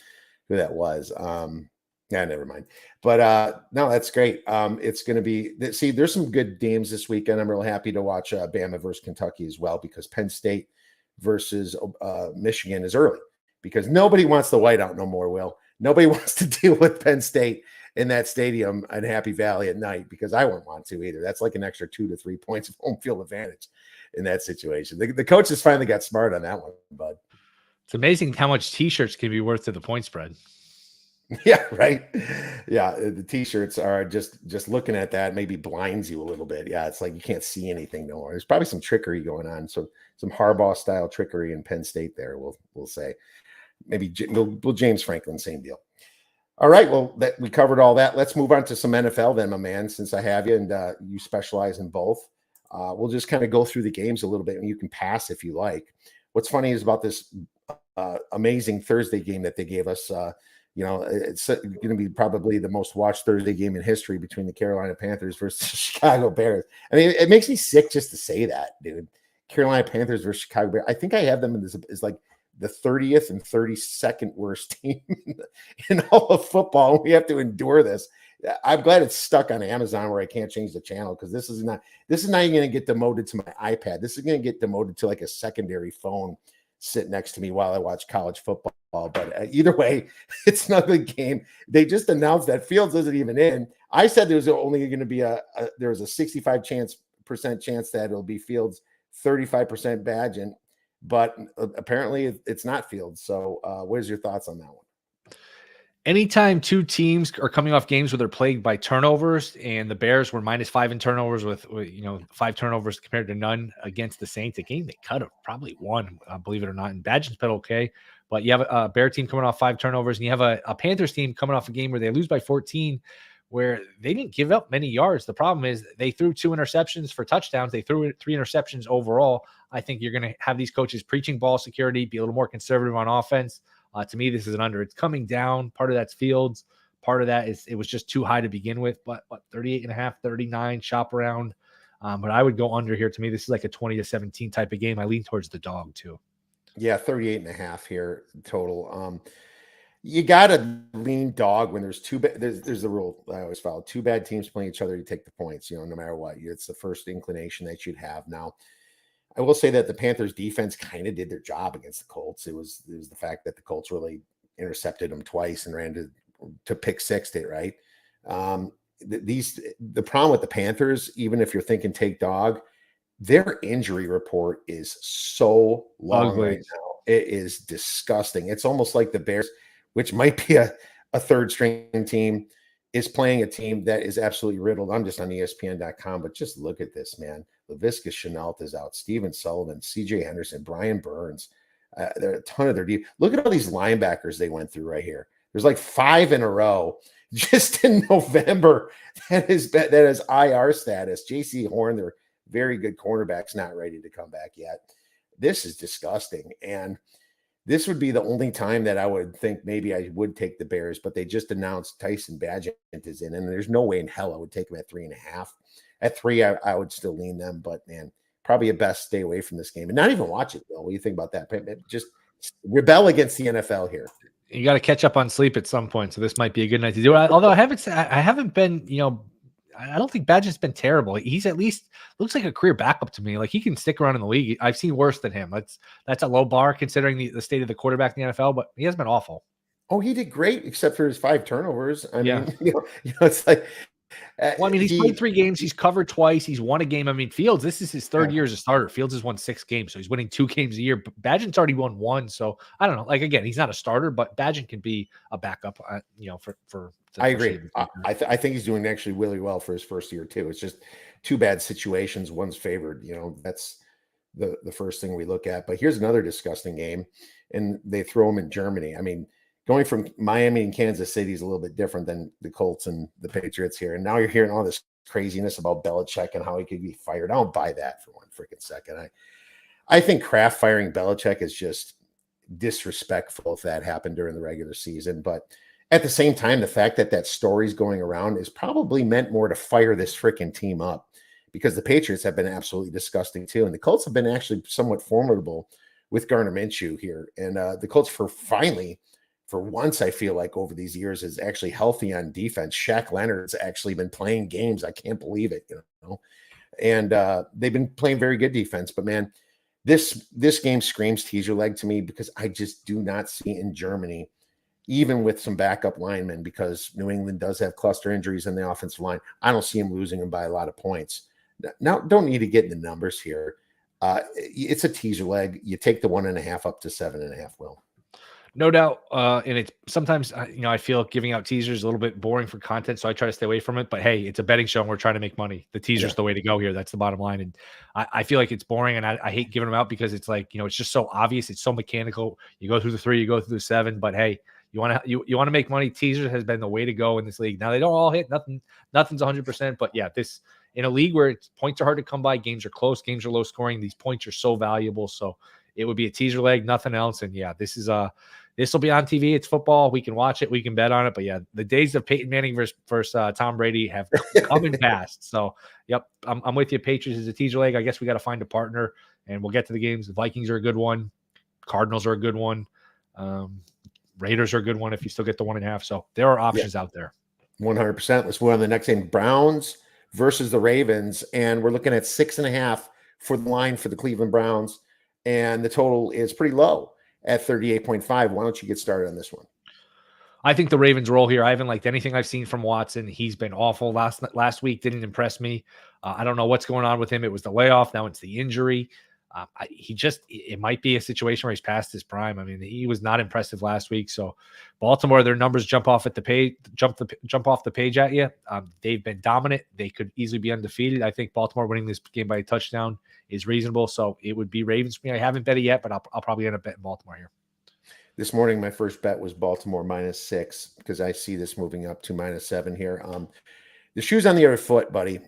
who that was. Yeah, never mind. But no, that's great. It's going to be there's some good games this weekend. I'm real happy to watch Bama versus Kentucky as well, because Penn State versus Michigan is early, because nobody wants the whiteout no more, Will. Nobody wants to deal with Penn State in that stadium in Happy Valley at night, because I wouldn't want to either. That's like an extra 2 to 3 points of home field advantage in that situation. The coaches finally got smart on that one, bud. It's amazing how much T-shirts can be worth to the point spread. Yeah, right. Yeah, the t-shirts are just looking at that maybe blinds you a little bit. Yeah, it's like you can't see anything no more. There's probably some trickery going on. So some Harbaugh style trickery in Penn State there, we'll say. Maybe well, James Franklin, same deal. All right, well, that we covered all that. Let's move on to some NFL then, my man, since I have you and you specialize in both. We'll just kind of go through the games a little bit, and you can pass if you like. What's funny is about this amazing Thursday game that they gave us. It's going to be probably the most watched Thursday game in history between the Carolina Panthers versus the Chicago Bears. I mean, it makes me sick just to say that, dude. Carolina Panthers versus Chicago Bears. I think I have them in this is like the 30th and 32nd worst team in all of football. We have to endure this. I'm glad it's stuck on Amazon where I can't change the channel because this is not even going to get demoted to my iPad. This is going to get demoted to like a secondary phone sit next to me while I watch college football. But either way, it's not a good game. They just announced that Fields isn't even in. I said there was only going to be there was a 65% chance that it'll be Fields, 35% Badgett, but apparently it's not Fields. So what is your thoughts on that one? Anytime two teams are coming off games where they're plagued by turnovers, and the Bears were -5 in turnovers with 5 turnovers compared to none against the Saints, a game they could have probably won, believe it or not. And Badgett's been okay, but you have a Bear team coming off 5 turnovers, and you have a Panthers team coming off a game where they lose by 14, where they didn't give up many yards. The problem is they threw 2 interceptions for touchdowns. They threw 3 interceptions overall. I think you're going to have these coaches preaching ball security, be a little more conservative on offense. To me, this is an under. It's coming down. Part of that's Fields. Part of that is it was just too high to begin with. But 38.5, 39, shop around. But I would go under here. To me, this is like a 20-17 type of game. I lean towards the dog too. Yeah, 38.5 here total. You got to lean dog when there's two. There's the rule I always follow. 2 bad teams playing each other, you take the points. No matter what. It's the first inclination that you'd have. Now, I will say that the Panthers defense kind of did their job against the Colts. It was the fact that the Colts really intercepted them twice and ran to pick 6 it, right? The problem with the Panthers, even if you're thinking take dog, their injury report is so long right now. It is disgusting. It's almost like the Bears, which might be a third string team, is playing a team that is absolutely riddled. I'm just on ESPN.com, but just look at this, man. Laviska Shenault is out. Steven Sullivan, CJ Henderson, Brian Burns. There are a ton of their deep. Look at all these linebackers they went through right here. There's like 5 in a row just in November that is IR status. JC Horn, they're very good cornerbacks, not ready to come back yet. This is disgusting. And this would be the only time that I would think maybe I would take the Bears, but they just announced Tyson Badgett is in, and there's no way in hell I would take them at 3.5. At 3, I would still lean them, but man, probably a best stay away from this game and not even watch it, Bill. What do you think about that? Just rebel against the NFL here. You got to catch up on sleep at some point, so this might be a good night to do it. Although I haven't been, I don't think Badgett's been terrible. He's at least looks like a career backup to me. Like he can stick around in the league. I've seen worse than him. That's a low bar considering the state of the quarterback in the NFL, but he hasn't been awful. Oh, he did great except for his 5 turnovers. I mean, it's like. Well, I mean, he's played 3 games. He's covered twice. He's won a game. I mean, Fields, this is his 3rd year as a starter. Fields has won 6 games, so he's winning 2 games a year. Badgett's already won 1, so I don't know. Like again, he's not a starter, but Badgett can be a backup. For I agree. I think he's doing actually really well for his first year too. It's just 2 bad situations. One's favored. That's the first thing we look at. But here's another disgusting game, and they throw him in Germany. I mean, going from Miami and Kansas City is a little bit different than the Colts and the Patriots here. And now you're hearing all this craziness about Belichick and how he could be fired. I don't buy that for one freaking second. I think Kraft firing Belichick is just disrespectful if that happened during the regular season. But at the same time, the fact that story's going around is probably meant more to fire this freaking team up because the Patriots have been absolutely disgusting too. And the Colts have been actually somewhat formidable with Gardner Minshew here. And the Colts for once, I feel like over these years is actually healthy on defense. Shaq Leonard's actually been playing games. I can't believe it, and they've been playing very good defense. But man, this game screams teaser leg to me because I just do not see in Germany, even with some backup linemen, because New England does have cluster injuries in the offensive line. I don't see him losing them by a lot of points. Now, don't need to get into numbers here. It's a teaser leg. You take the 1.5 up to 7.5, Will. No doubt. And it's sometimes, I feel giving out teasers a little bit boring for content, so I try to stay away from it. But hey, it's a betting show and we're trying to make money. The teaser's the way to go here. That's the bottom line. And I feel like it's boring, and I hate giving them out because it's like, it's just so obvious. It's so mechanical. You go through the 3, you go through the 7. But hey, you want to make money. Teasers has been the way to go in this league. Now they don't all hit. Nothing's 100%. But yeah, this in a league where points are hard to come by, games are close, games are low scoring. These points are so valuable. So it would be a teaser leg, nothing else. And yeah, this will be on TV. It's football. We can watch it. We can bet on it. But yeah, the days of Peyton Manning versus Tom Brady have come and passed. So, yep, I'm with you. Patriots is a teaser leg. I guess we got to find a partner, and we'll get to the games. The Vikings are a good one. Cardinals are a good one. Raiders are a good one if you still get the 1.5. So there are options out there. 100%. Let's move on to the next game. Browns versus the Ravens. And we're looking at 6.5 for the line for the Cleveland Browns. And the total is pretty low at 38.5. Why don't you get started on this one? I think the Ravens roll here. I haven't liked anything I've seen from Watson. He's been awful. Last week didn't impress me. I don't know what's going on with him. It was the layoff. Now it's the injury. It might be a situation where he's past his prime. I mean, he was not impressive last week. So Baltimore, their numbers jump off the page at you. They've been dominant. They could easily be undefeated. I think Baltimore winning this game by a touchdown is reasonable. So it would be Ravens for me. I haven't bet it yet, but I'll probably end up betting Baltimore here. This morning, my first bet was Baltimore -6 because I see this moving up to -7 here. The shoe's on the other foot, buddy.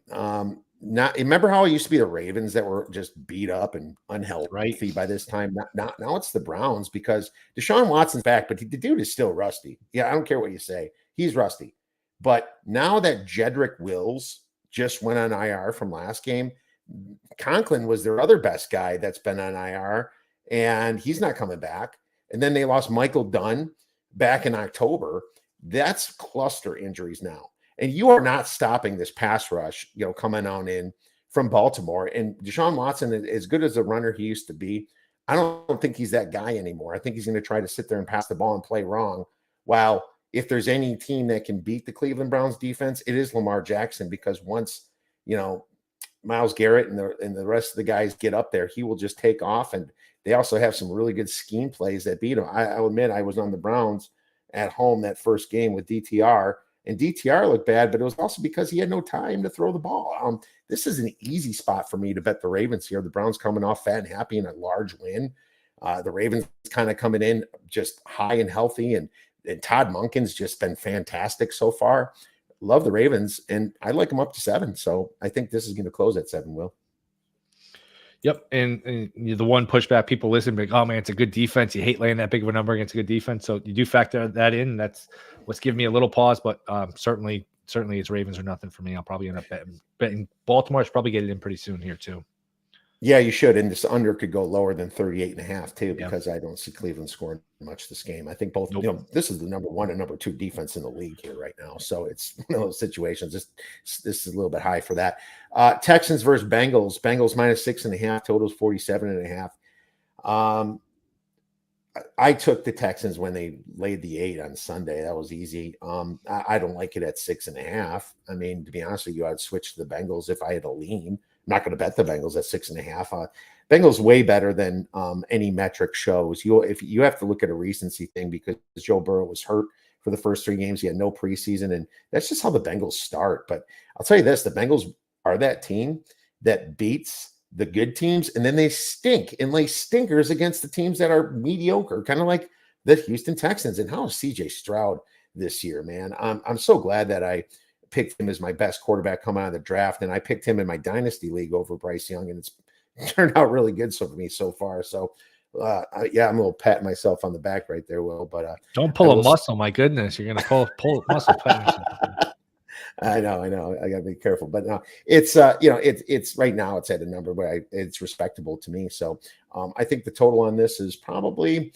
Remember how it used to be the Ravens that were just beat up and unhealthy by this time? Now it's the Browns because Deshaun Watson's back, but the dude is still rusty. Yeah, I don't care what you say. He's rusty. But now that Jedrick Wills just went on IR from last game, Conklin was their other best guy that's been on IR, and he's not coming back. And then they lost Michael Dunn back in October. That's cluster injuries now. And you are not stopping this pass rush, coming on in from Baltimore. And Deshaun Watson, as good as a runner he used to be, I don't think he's that guy anymore. I think he's going to try to sit there and pass the ball and play wrong. While if there's any team that can beat the Cleveland Browns defense, it is Lamar Jackson, because once, Myles Garrett and the rest of the guys get up there, he will just take off. And they also have some really good scheme plays that beat him. I'll admit I was on the Browns at home that first game with DTR. And DTR looked bad, but it was also because he had no time to throw the ball. This is an easy spot for me to bet the Ravens here. The Browns coming off fat and happy in a large win. The Ravens kind of coming in just high and healthy. And Todd Monken's just been fantastic so far. Love the Ravens, and I like them up to 7. So I think this is going to close at 7, Will. Yep. And the one pushback people listen, like, oh man, it's a good defense. You hate laying that big of a number against a good defense. So you do factor that in. That's what's giving me a little pause, but certainly it's Ravens or nothing for me. I'll probably end up betting Baltimore. Should probably get it in pretty soon here too. Yeah, you should. And this under could go lower than 38.5 too, because I don't see Cleveland scoring much this game. I think both, this is the number 1 and number 2 defense in the league here right now. So it's one of those situations. This is a little bit high for that. Texans versus Bengals. Bengals -6.5, totals 47.5. I took the Texans when they laid the 8 on Sunday. That was easy. I don't like it at 6.5. I mean, to be honest with you, I'd switch to the Bengals if I had a lean. I'm not going to bet the Bengals at 6.5. Bengals way better than any metric shows. If you have to look at a recency thing, because Joe Burrow was hurt for the first 3 games. He had no preseason, and that's just how the Bengals start. But I'll tell you this, the Bengals are that team that beats the good teams, and then they stink and lay stinkers against the teams that are mediocre, kind of like the Houston Texans. And how is CJ Stroud this year, man? I'm so glad that I picked him as my best quarterback coming out of the draft, and I picked him in my dynasty league over Bryce Young, and it's turned out really good for me so far. So I'm a little patting myself on the back right there, Will. But don't pull a muscle, my goodness, you're gonna pull a muscle. I know. I gotta be careful, but no, it's it's right now it's at a number where it's respectable to me. So I think the total on this is probably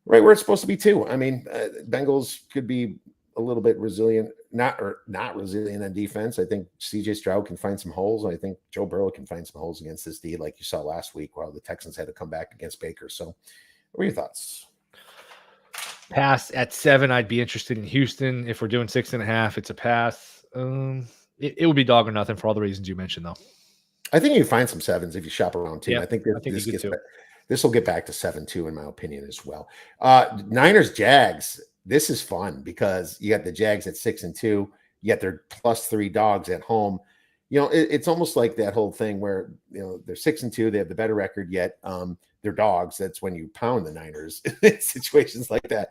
right where it's supposed to be too. I mean, Bengals could be a little bit resilient, not resilient on defense. I think CJ Stroud can find some holes. I think Joe Burrow can find some holes against this D, like you saw last week, while the Texans had to come back against Baker. So, what are your thoughts? Pass at 7. I'd be interested in Houston. If we're doing 6.5, it's a pass. It would be dog or nothing for all the reasons you mentioned, though. I think you can find some 7s if you shop around too. Yeah, I think this gets better. this will get back to 7-2 in my opinion as well. Niners Jags. This is fun because you got the Jags at 6-2. You got their +3 dogs at home. It's almost like that whole thing where they're 6-2. They have the better record, yet they're dogs. That's when you pound the Niners in situations like that.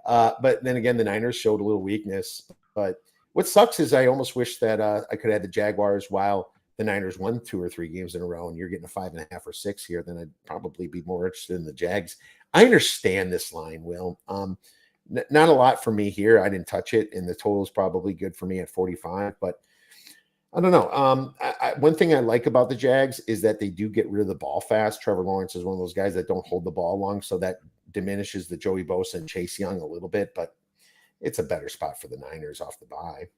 But then again, the Niners showed a little weakness. But what sucks is I almost wish that I could have the Jaguars while the Niners won 2 or 3 games in a row, and you're getting a 5.5 or 6 here. Then I'd probably be more interested in the Jags. I understand this line, Will. Not a lot for me here. I didn't touch it, and the total is probably good for me at 45. But I don't know. One thing I like about the Jags is that they do get rid of the ball fast. Trevor Lawrence is one of those guys that don't hold the ball long, so that diminishes the Joey Bosa and Chase Young a little bit. But it's a better spot for the Niners off the bye.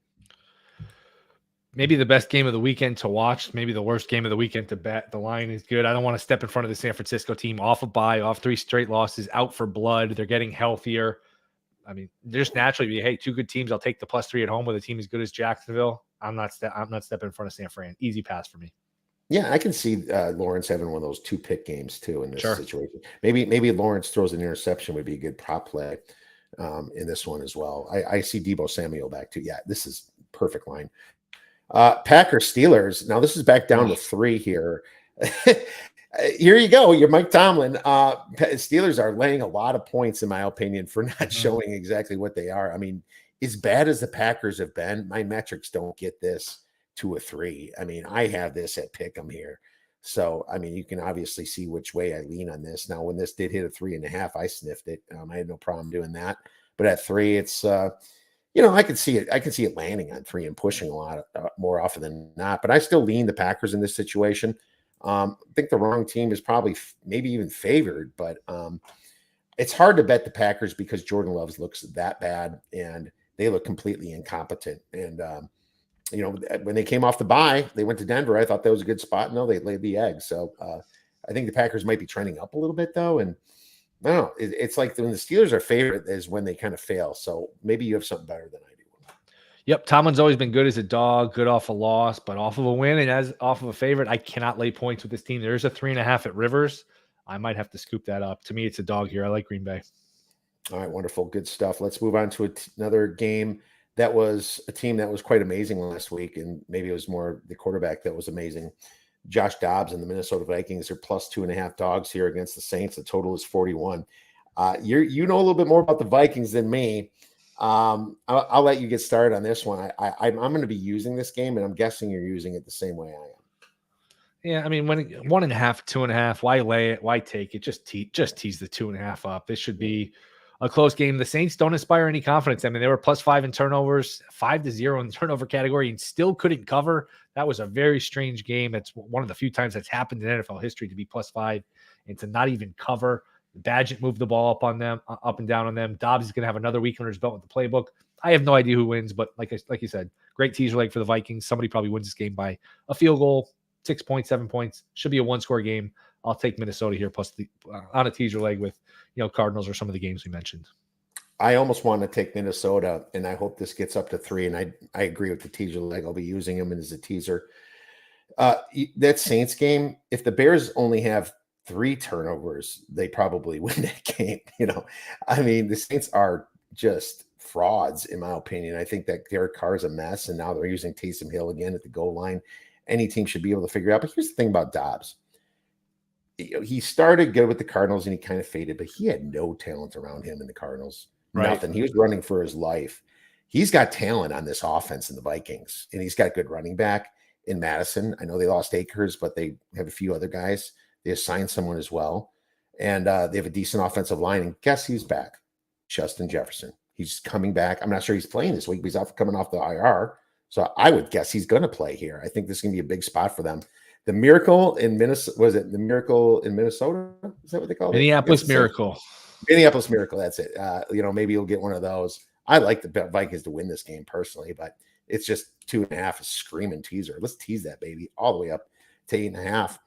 Maybe the best game of the weekend to watch, maybe the worst game of the weekend to bet. The line is good. I don't want to step in front of the San Francisco team off a bye, off 3 straight losses, out for blood. They're getting healthier. I mean, just naturally, hey, 2 good teams. I'll take the +3 at home with a team as good as Jacksonville. I'm not stepping in front of San Fran. Easy pass for me. Yeah, I can see Lawrence having one of those 2-pick games too in this situation. Maybe Lawrence throws an interception would be a good prop play in this one as well. I see Deebo Samuel back too. Yeah, this is perfect line. Packers Steelers. Now this is back down to 3 here. Here you go. You're Mike Tomlin. Steelers are laying a lot of points, in my opinion, for not showing exactly what they are. I mean, as bad as the Packers have been, my metrics don't get this to a 3. I mean, I have this at Pick'em here. So, I mean, you can obviously see which way I lean on this. Now, when this did hit a 3.5, I sniffed it. I had no problem doing that. But at 3, it's I can see it. I can see it landing on 3 and pushing a lot more often than not. But I still lean the Packers in this situation. I think the wrong team is probably maybe even favored, but it's hard to bet the Packers because Jordan Love looks that bad and they look completely incompetent. And when they came off the bye, they went to Denver. I thought that was a good spot. No, they laid the egg. So I think the Packers might be trending up a little bit though. And I don't know. It's like when the Steelers are favorite is when they kind of fail. So maybe you have something better than I do. Yep, Tomlin's always been good as a dog, good off a loss, but off of a win and as off of a favorite, I cannot lay points with this team. There's a 3.5 at Rivers. I might have to scoop that up. To me, it's a dog here. I like Green Bay. All right, wonderful, good stuff. Let's move on to another game that was a team that was quite amazing last week, and maybe it was more the quarterback that was amazing. Josh Dobbs and the Minnesota Vikings are +2.5 dogs here against the Saints. The total is 41. You know a little bit more about the Vikings than me. I'll let you get started on this one. I'm going to be using this game, and I'm guessing you're using it the same way I am. Yeah, I mean, when 1.5, 2.5, why lay it? Why take it? Just tease the 2.5 up. This should be a close game. The Saints don't inspire any confidence. I mean, they were +5 in turnovers, 5-0 in the turnover category, and still couldn't cover. That was a very strange game. It's one of the few times that's happened in NFL history to be +5 and to not even cover. Badgett moved the ball up and down on them. Dobbs is going to have another week under his belt with the playbook. I have no idea who wins, but like you said, great teaser leg for the Vikings. Somebody probably wins this game by a field goal, 6 points, 7 points. Should be a 1-score game. I'll take Minnesota here plus on a teaser leg with Cardinals or some of the games we mentioned. I almost want to take Minnesota, and I hope this gets up to 3. And I agree with the teaser leg. I'll be using them as a teaser. That Saints game, if the Bears only have 3 turnovers, they probably win that game. I mean, the Saints are just frauds, in my opinion. I think that Derek Carr is a mess, and now they're using Taysom Hill again at the goal line. Any team should be able to figure it out. But here's the thing about Dobbs. He started good with the Cardinals, and he kind of faded, but he had no talent around him in the Cardinals. Right. Nothing. He was running for his life. He's got talent on this offense in the Vikings, and he's got good running back in Madison. I know they lost Akers, but they have a few other guys. They assigned someone as well. And they have a decent offensive line. And guess who's back? Justin Jefferson. He's coming back. I'm not sure he's playing this week, but he's coming off the IR. So I would guess he's going to play here. I think this is going to be a big spot for them. The Miracle in Minnesota, was it the Miracle in Minnesota? Is that what they call it? Minneapolis Miracle. Minneapolis Miracle, that's it. Maybe you'll get one of those. I like the Vikings to win this game personally, but it's just 2.5 is screaming teaser. Let's tease that baby all the way up to 8.5.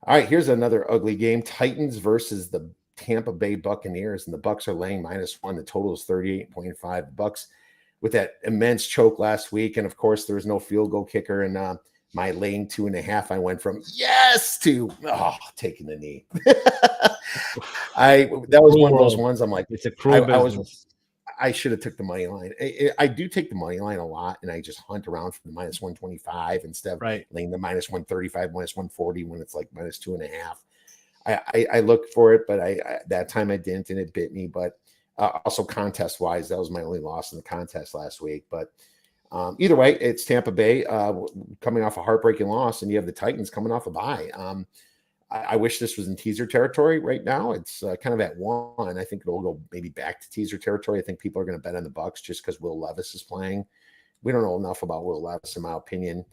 All right, here's another ugly game. Titans versus the Tampa Bay Buccaneers, and the Bucs are laying -1. The total is 38.5. The Bucs with that immense choke last week, and of course there was no field goal kicker, and my laying 2.5, I went from yes to taking the knee. That was one of those ones. I'm like, it's a cruel business. I should have took the money line. I do take the money line a lot, and I just hunt around for the minus 125 instead of laying the minus 135, minus 140 when it's like minus 2.5. I looked for it, but I that time I didn't, and it bit me. But also contest wise, that was my only loss in the contest last week. But either way, it's Tampa Bay coming off a heartbreaking loss, and you have the Titans coming off a bye. I wish this was in teaser territory right now. It's kind of at 1. I think it'll go maybe back to teaser territory. I think people are going to bet on the Bucks just because Will Levis is playing. We don't know enough about Will Levis, in my opinion.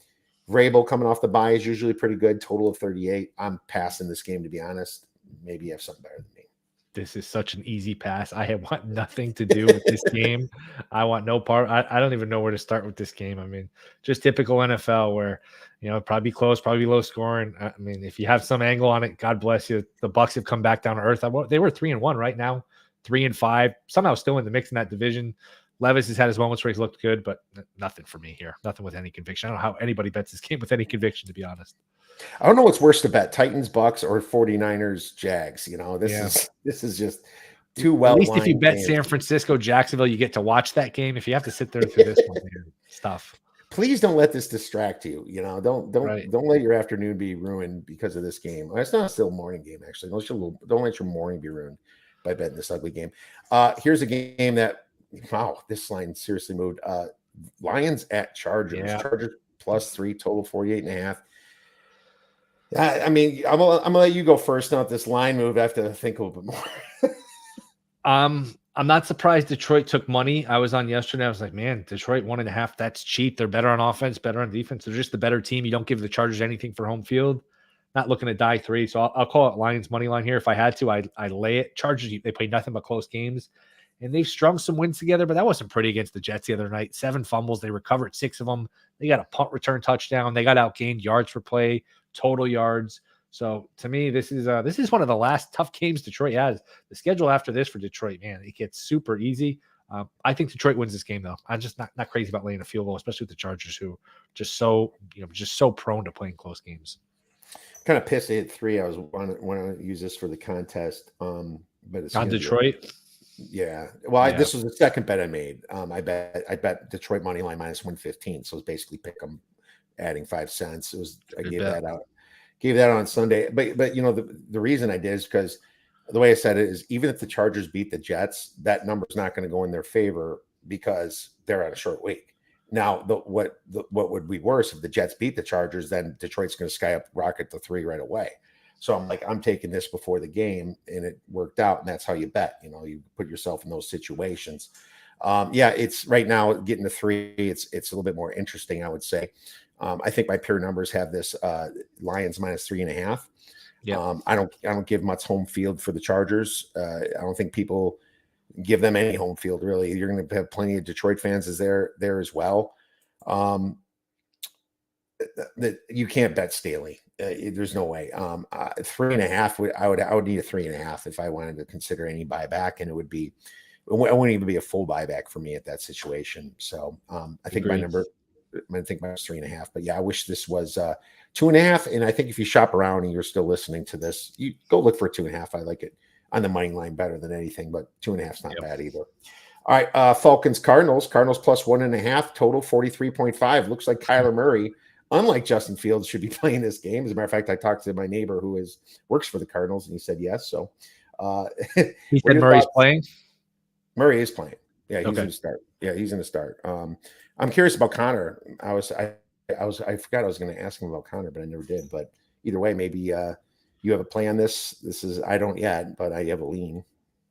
Vrabel coming off the bye is usually pretty good. Total of 38. I'm passing this game, to be honest. Maybe you have something better than me. This is such an easy pass. I want nothing to do with this game. I want no part. I don't even know where to start with this game. I mean, just typical NFL where, probably close, probably low scoring. I mean, if you have some angle on it, God bless you. The Bucks have come back down to earth. They were 3-1 right now, 3-5, somehow still in the mix in that division. Levis has had his moments where he's looked good, but nothing for me here. Nothing with any conviction. I don't know how anybody bets this game with any conviction, to be honest. I don't know what's worse to bet, Titans, Bucks, or 49ers, Jags. This is just too well. At least if you bet San Francisco, Jacksonville, you get to watch that game. If you have to sit there through this one, stuff. Please don't let this distract you. Don't let your afternoon be ruined because of this game. It's not still a morning game, actually. Don't let your morning be ruined by betting this ugly game. Here's a game that this line seriously moved. Lions at Chargers. Yeah. Chargers +3, total 48.5. I mean, I'm gonna let you go first. Now, this line move, I have to think a little bit more. I'm not surprised Detroit took money. I was on yesterday. I was like, man, Detroit 1.5. That's cheap. They're better on offense, better on defense. They're just the better team. You don't give the Chargers anything for home field. Not looking to die 3. So I'll call it Lions money line here. If I had to, I lay it. Chargers, they play nothing but close games, and they've strung some wins together, but that wasn't pretty against the Jets the other night. 7 fumbles. They recovered 6 of them. They got a punt return touchdown. They got outgained yards per play, total yards. So to me, this is one of the last tough games Detroit has. The schedule after this for Detroit, man, it gets super easy. I think Detroit wins this game, though. I'm just not crazy about laying a field goal, especially with the Chargers, who just so prone to playing close games. Kind of pissed they hit 3. I was want to use this for the contest, but it's on Detroit. Yeah. Well, this was the second bet I made. I bet Detroit money line -115. So it's basically pick them, adding 5 cents. I gave that out. Gave that on Sunday. But the reason I did is because the way I said it is, even if the Chargers beat the Jets, that number's not going to go in their favor because they're at a short week. Now, what would be worse if the Jets beat the Chargers? Then Detroit's going to rocket to 3 right away. So I'm taking this before the game, and it worked out, and that's how you bet. You put yourself in those situations. It's right now getting to 3. It's a little bit more interesting, I would say. I think my pure numbers have this Lions -3.5. Yeah. I don't give much home field for the Chargers. I don't think people give them any home field, really. You're going to have plenty of Detroit fans there as well. That you can't bet Staley. There's no way. 3.5. I would need a 3.5 if I wanted to consider any buyback, and it wouldn't even be a full buyback for me at that situation. So I think my number. I think mine was 3.5, but I wish this was 2.5. And I think if you shop around and you're still listening to this, you go look for 2.5. I like it on the money line better than anything, but 2.5 is not bad either. All right, Falcons Cardinals +1.5, total 43.5. Looks like Kyler Murray, unlike Justin Fields, should be playing this game. As a matter of fact, I talked to my neighbor who works for the Cardinals, and he said yes. So he said Murray's playing. Murray is playing. Yeah, he's going to start. Yeah, he's going to start. I'm curious about Connor. I forgot I was going to ask him about Connor, but I never did. But either way, maybe you have a play on this. I don't yet, but I have a lean.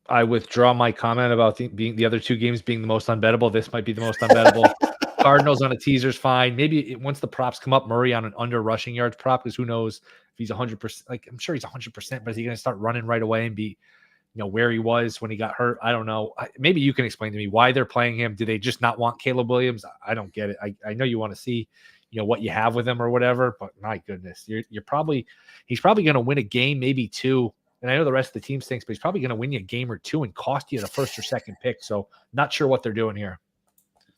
I withdraw my comment about the other 2 games being the most unbettable. This might be the most unbettable. Cardinals on a teaser's fine. Maybe once the props come up, Murray on an under rushing yards prop, because who knows if he's 100%. Like, I'm sure he's 100%, but is he going to start running right away and be where he was when he got hurt? I don't know. Maybe you can explain to me why they're playing him. Do they just not want Caleb Williams? I don't get it. I know you want to see, what you have with him or whatever, but my goodness, he's probably going to win a game, maybe 2. And I know the rest of the team stinks, but he's probably going to win you a game or 2 and cost you the first or second pick. So not sure what they're doing here.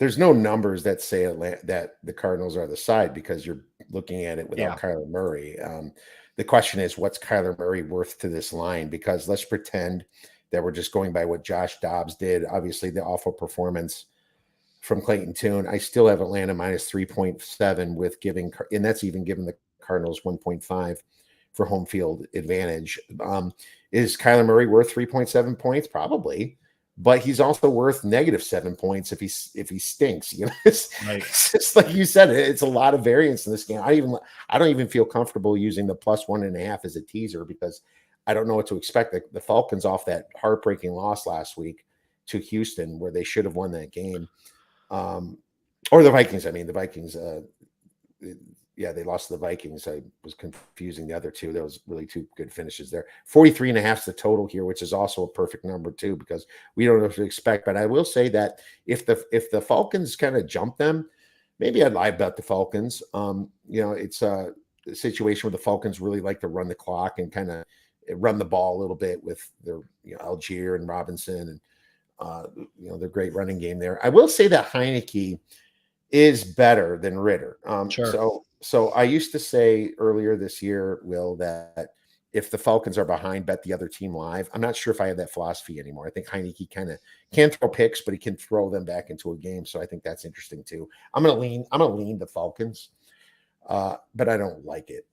there's no numbers that say that the Cardinals are the side because you're looking at it without Yeah. Kyler Murray. The question is, what's Kyler Murray worth to this line? Because let's pretend that we're just going by what Josh Dobbs did. Obviously, the awful performance from Clayton Tune. I still have Atlanta minus 3.7 with giving, and that's even giving the Cardinals 1.5 for home field advantage. Is Kyler Murray worth 3.7 points? Probably, but he's also worth -7 points if he stinks. You know, it's just like you said. It's a lot of variance in this game. I don't even feel comfortable using the +1.5 as a teaser because I don't know what to expect. The Falcons off that heartbreaking loss last week to Houston, where they should have won that game, or the Vikings. I mean, the Vikings. They lost to the Vikings. I was confusing the other two. There was really two good finishes there. 43.5 is the total here, which is also a perfect number too, because we don't know what to expect. But I will say that if the Falcons kind of jump them, maybe I'd live bet the Falcons. It's a situation where the Falcons really like to run the clock and kind of run the ball a little bit with their Algier and Robinson and their great running game there. I will say that Heineke is better than Ritter. Sure. So I used to say earlier this year, Will, that if the Falcons are behind, bet the other team live. I'm not sure if I have that philosophy anymore. I think Heineke kind of can throw picks, but he can throw them back into a game. So I think that's interesting too. I'm gonna lean the Falcons, but I don't like it.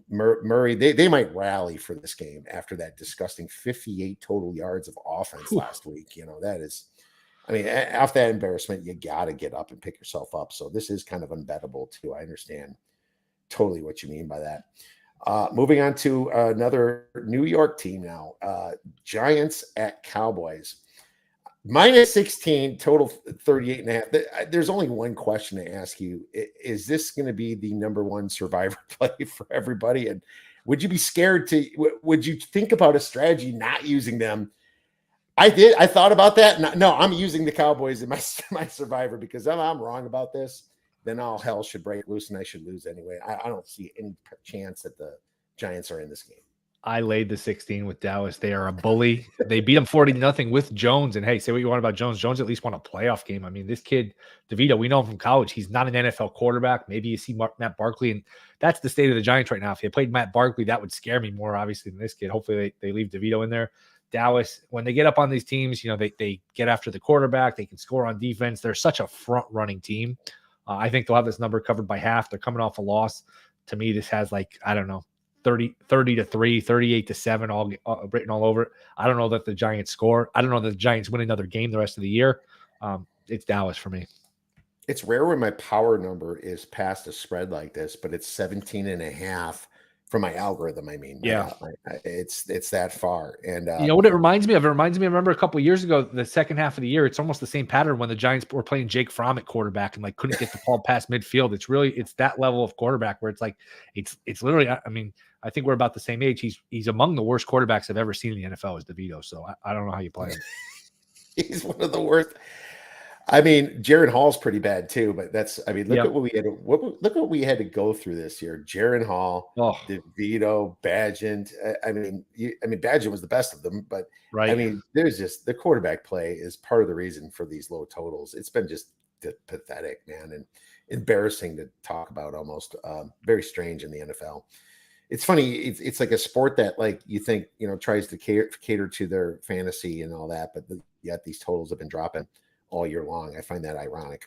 Murray, they might rally for this game after that disgusting 58 total yards of offense last week. That is. I mean, after that embarrassment, you got to get up and pick yourself up. So this is kind of unbettable too. I understand totally what you mean by that. Moving on to another New York team now. Giants at Cowboys. -16, total 38.5. There's only one question to ask you. Is this going to be the number one survivor play for everybody? And would you be scared would you think about a strategy not using them? I did. I thought about that. No, I'm using the Cowboys in my survivor because I'm wrong about this. Then all hell should break loose and I should lose anyway. I don't see any chance that the Giants are in this game. I laid the 16 with Dallas. They are a bully. They beat them 40-0 with Jones. And hey, say what you want about Jones. Jones at least won a playoff game. I mean, this kid, DeVito, we know him from college. He's not an NFL quarterback. Maybe you see Matt Barkley, and that's the state of the Giants right now. If they played Matt Barkley, that would scare me more, obviously, than this kid. Hopefully they leave DeVito in there. Dallas, when they get up on these teams, they get after the quarterback. They can score on defense. They're such a front-running team. I think they'll have this number covered by half. They're coming off a loss. To me, this has 30-3, 38-7, all written all over it. I don't know that the Giants score. I don't know that the Giants win another game the rest of the year. It's Dallas for me. It's rare when my power number is past a spread like this, but it's 17.5 for my algorithm. I mean, it's that far. And you know what it reminds me of? It reminds me, I remember a couple of years ago, the second half of the year, it's almost the same pattern when the Giants were playing Jake Fromm at quarterback and couldn't get the ball past midfield. It's that level of quarterback where it's literally, I mean, I think we're about the same age. He's among the worst quarterbacks I've ever seen in the NFL is DeVito. So I don't know how you play him. He's one of the worst. I mean, Jaron Hall's pretty bad too, but look at what we had. Look what we had to go through this year. Jaron Hall, DeVito, Bagent. I mean, Bagent was the best of them, but right. I mean, there's just the quarterback play is part of the reason for these low totals. It's been just pathetic, man, and embarrassing to talk about. Almost very strange in the NFL. It's funny. It's like a sport that you think tries to cater to their fantasy and all that, but yet these totals have been dropping all year long. I find that ironic.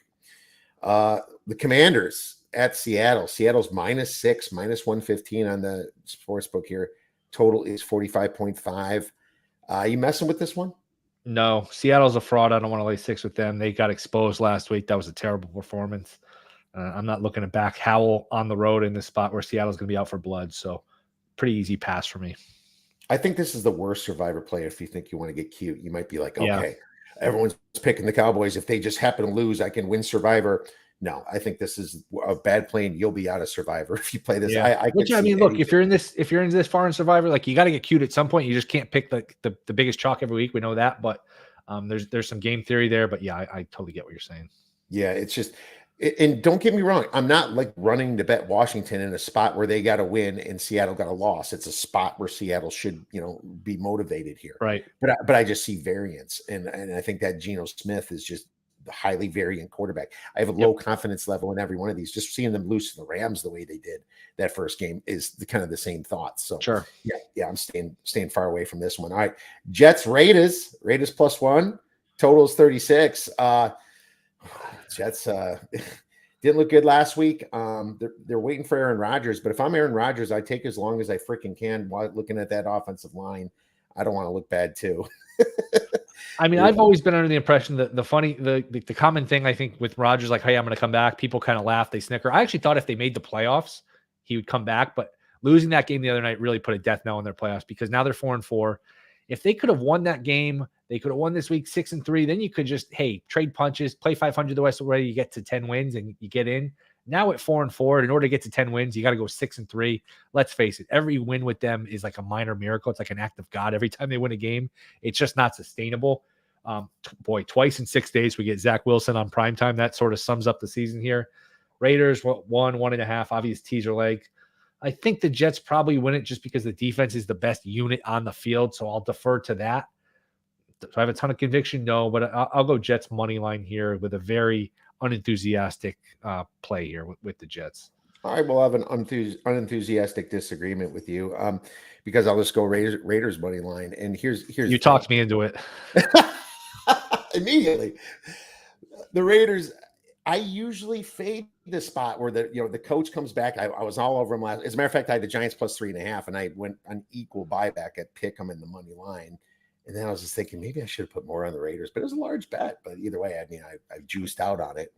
The Commanders at Seattle. Seattle's -6, -115 on the sports book here. Total is 45.5. You messing with this one? No, Seattle's a fraud. I don't want to lay 6 with them. They got exposed last week. That was a terrible performance. I'm not looking to back Howell on the road in this spot where Seattle's going to be out for blood. So pretty easy pass for me. I think this is the worst survivor play. If you think you want to get cute, you might be like, okay, everyone's picking the Cowboys. If they just happen to lose, I can win survivor. No, I think this is a bad play, and you'll be out of survivor if you play this. Yeah. Look, if you're in this far in survivor, you got to get cute at some point. You just can't pick the biggest chalk every week. We know that, but there's some game theory there. But yeah, I totally get what you're saying. Yeah, it's just. And don't get me wrong, I'm not running to bet Washington in a spot where they got a win and Seattle got a loss. It's a spot where Seattle should, be motivated here. Right. But I just see variance, and I think that Geno Smith is just highly variant quarterback. I have a low confidence level in every one of these. Just seeing them lose to the Rams the way they did that first game is kind of the same thoughts. So Sure. Yeah, I'm staying far away from this one. All right, Jets Raiders +1, totals 36. Jets didn't look good last week. They're waiting for Aaron Rodgers, but if I'm Aaron Rodgers, I take as long as I freaking can while looking at that offensive line. I don't want to look bad too. I mean, I've always been under the impression that the common thing I think with Rodgers, like, hey, I'm going to come back. People kind of laugh, they snicker. I actually thought if they made the playoffs, he would come back, but losing that game the other night really put a death knell in their playoffs because now they're 4-4. If they could have won that game, they could have won this week 6-3. Then you could just, hey, trade punches, play 500 the rest of the way. You get to 10 wins and you get in. Now at 4-4, in order to get to 10 wins, you got to go 6-3. Let's face it, every win with them is like a minor miracle. It's like an act of God. Every time they win a game, it's just not sustainable. Twice in 6 days we get Zach Wilson on primetime. That sort of sums up the season here. Raiders 1.5, obvious teaser leg. I think the Jets probably win it just because the defense is the best unit on the field, so I'll defer to that. Do I have a ton of conviction? No, but I'll go Jets money line here with a very unenthusiastic play here with the Jets. All right, we'll have an unenthusiastic disagreement with you because I'll just go Raiders money line. And here's you talked me into it immediately. The Raiders. I usually fade the spot where the coach comes back. I was all over him last. As a matter of fact, I had the Giants +3.5, and I went on equal buyback at pick them in the money line. And then I was just thinking maybe I should have put more on the Raiders, but it was a large bet. But either way, I mean, I juiced out on it,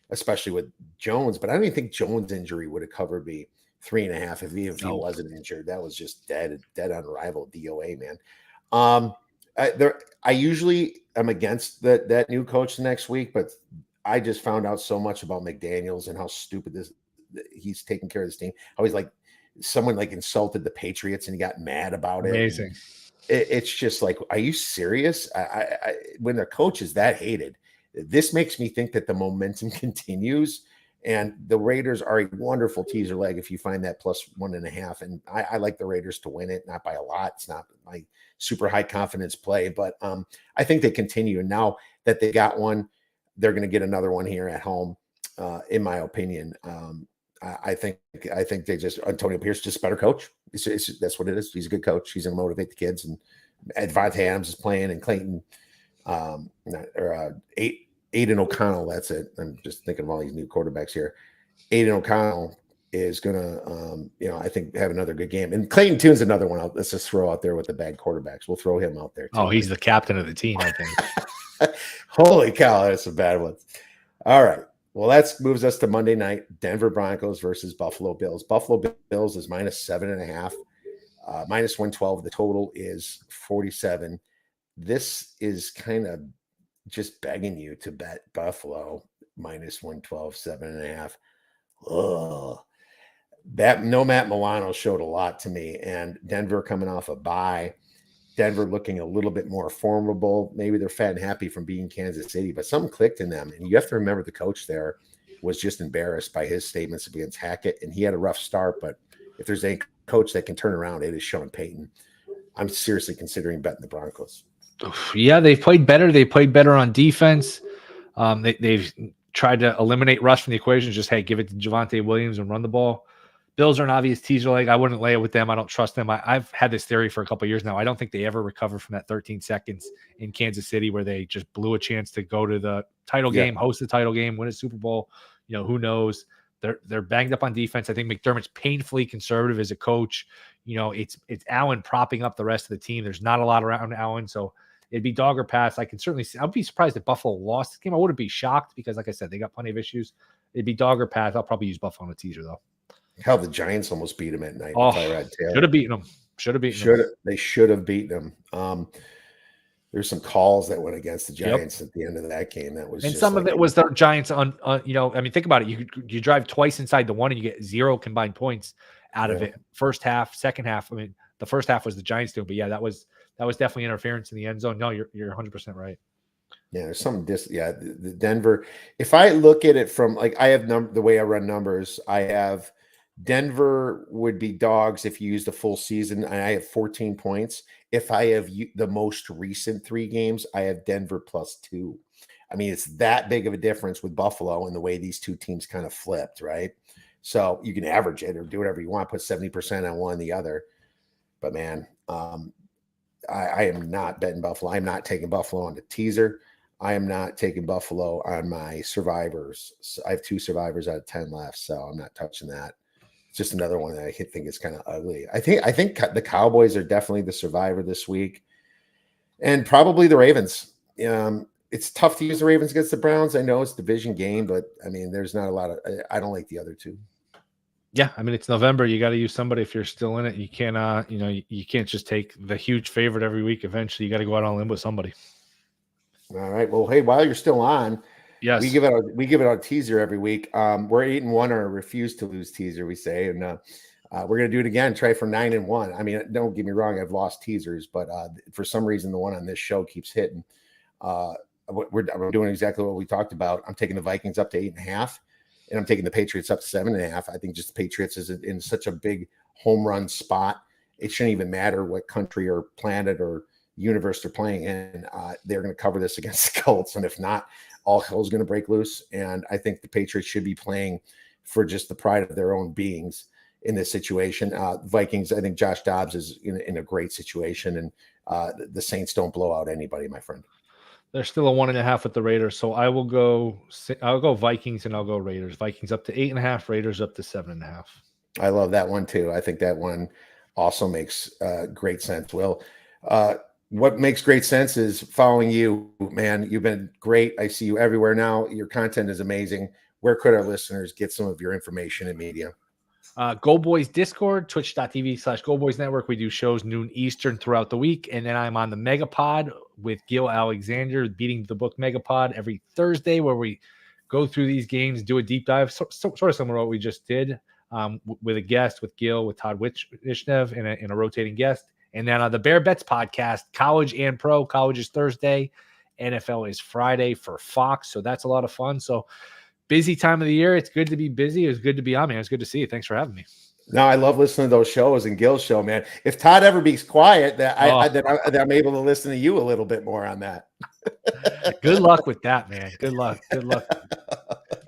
especially with Jones. But I don't even think Jones' injury would have covered me 3.5 if he wasn't injured. That was just dead unrivaled DOA, man. I usually am against that new coach next week, but I just found out so much about McDaniels and how stupid he's taking care of this team. How he's like someone like insulted the Patriots and he got mad about it. Amazing. It's just like, are you serious? When the coach is that hated, this makes me think that the momentum continues. And the Raiders are a wonderful teaser leg if you find that +1.5. And I like the Raiders to win it, not by a lot. It's not my super high confidence play, but I think they continue. And now that they got one, they're going to get another one here at home, in my opinion. I think they just Antonio Pierce just a better coach. That's what it is. He's a good coach. He's going to motivate the kids. And Devontae Adams is playing, and Clayton Aiden O'Connell. That's it. I'm just thinking of all these new quarterbacks here. Aiden O'Connell is going to, I think have another good game. And Clayton Tune's another one. Let's just throw out there with the bad quarterbacks. We'll throw him out there too. Oh, he's the captain of the team, I think. Holy cow, that's some bad ones. All right. Well, that moves us to Monday night. Denver Broncos versus Buffalo Bills. Buffalo Bills is -7.5, -112. The total is 47. This is kind of just begging you to bet Buffalo -112, 7.5. Ugh. Matt Milano showed a lot to me, and Denver coming off a bye. Denver looking a little bit more formidable. Maybe they're fat and happy from beating Kansas City, but something clicked in them. And you have to remember the coach there was just embarrassed by his statements against Hackett, and he had a rough start. But if there's any coach that can turn around, it is Sean Payton. I'm seriously considering betting the Broncos. Yeah, they've played better. They played better on defense. They've tried to eliminate Russ from the equation. Just, hey, give it to Javonte Williams and run the ball. Bills are an obvious teaser leg. I wouldn't lay it with them. I don't trust them. I've had this theory for a couple of years now. I don't think they ever recover from that 13 seconds in Kansas City where they just blew a chance to go to the title game, host the title game, win a Super Bowl. Who knows? They're banged up on defense. I think McDermott's painfully conservative as a coach. It's Allen propping up the rest of the team. There's not a lot around Allen, so it'd be dog or pass. I can certainly see. I'd be surprised if Buffalo lost the game. I wouldn't be shocked because, like I said, they got plenty of issues. It'd be dog or pass. I'll probably use Buffalo on a teaser though. Hell, the Giants almost beat him at night. Should have beaten them. They should have beaten them. There's some calls that went against the Giants at the end of that game. That was, and some of it was the Giants on. I mean, think about it. You drive twice inside the one, and you get 0 combined points out of it. First half, second half. I mean, the first half was the Giants doing, but yeah, that was definitely interference in the end zone. No, you're 100% right. Yeah, there's some the Denver. If I look at it from I have the way I run numbers, I have Denver would be dogs if you use the full season, and I have 14 points. If I have the most recent 3 games, I have Denver +2. I mean, it's that big of a difference with Buffalo and the way these two teams kind of flipped, right? So you can average it or do whatever you want, put 70% on one, the other. But man, I am not betting Buffalo. I'm not taking Buffalo on the teaser. I am not taking Buffalo on my survivors. So I have 2 survivors out of 10 left, so I'm not touching that. It's just another one that I think is kind of ugly. I think the Cowboys are definitely the survivor this week, and probably the Ravens. It's tough to use the Ravens against the Browns. I know it's a division game, but I mean, there's not a lot of. I don't like the other two. Yeah, I mean, it's November. You got to use somebody if you're still in it. You can't, you can't just take the huge favorite every week. Eventually, you got to go out on a limb with somebody. All right. Well, hey, while you're still on, yes, we give it a teaser every week. We're 8-1 or refuse to lose teaser, we say, and we're gonna do it again. Try for 9-1. I mean, don't get me wrong, I've lost teasers, but for some reason, the one on this show keeps hitting. We're doing exactly what we talked about. I'm taking the Vikings up to 8.5, and I'm taking the Patriots up to 7.5. I think just the Patriots is in such a big home run spot. It shouldn't even matter what country or planet or universe they're playing in. They're going to cover this against the Colts, and if not, all hell's going to break loose. And I think the Patriots should be playing for just the pride of their own beings in this situation. Vikings, I think Josh Dobbs is in a great situation, and the Saints don't blow out anybody, my friend. They're still a 1.5 with the Raiders, so I'll go Vikings and I'll go Raiders. Vikings up to 8.5, Raiders up to 7.5. I love that one too. I think that one also makes great sense. Will, what makes great sense is following you, man. You've been great. I see you everywhere now. Your content is amazing. Where could our listeners get some of your information and media? Go Boys Discord, twitch.tv/Go Boys Network. We do shows noon Eastern throughout the week. And then I'm on the Megapod with Gil Alexander, Beating the Book Megapod, every Thursday, where we go through these games, do a deep dive, sort of similar to what we just did, with a guest, with Gil, with Todd Wishnev, and a rotating guest. And then on the Bear Bets podcast, college and pro. College is Thursday, NFL is Friday for Fox. So that's a lot of fun. So busy time of the year. It's good to be busy. It's good to be on, man. It's good to see you. Thanks for having me. No, I love listening to those shows and Gil's show, man. If Todd ever be quiet, that I'm able to listen to you a little bit more on that. Good luck with that, man. Good luck. Good luck.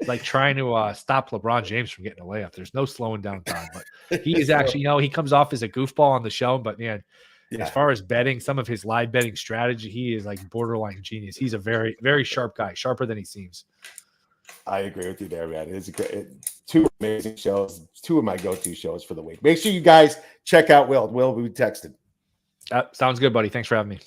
Like trying to stop LeBron James from getting a layup. There's no slowing down Todd, but he is actually, he comes off as a goofball on the show, but man, as far as betting, some of his live betting strategy, he is like borderline genius. He's a very, very sharp guy, sharper than he seems. I agree with you there, man. It's two amazing shows, 2 of my go-to shows for the week. Make sure you guys check out Will. Will be texted. Sounds good, buddy. Thanks for having me.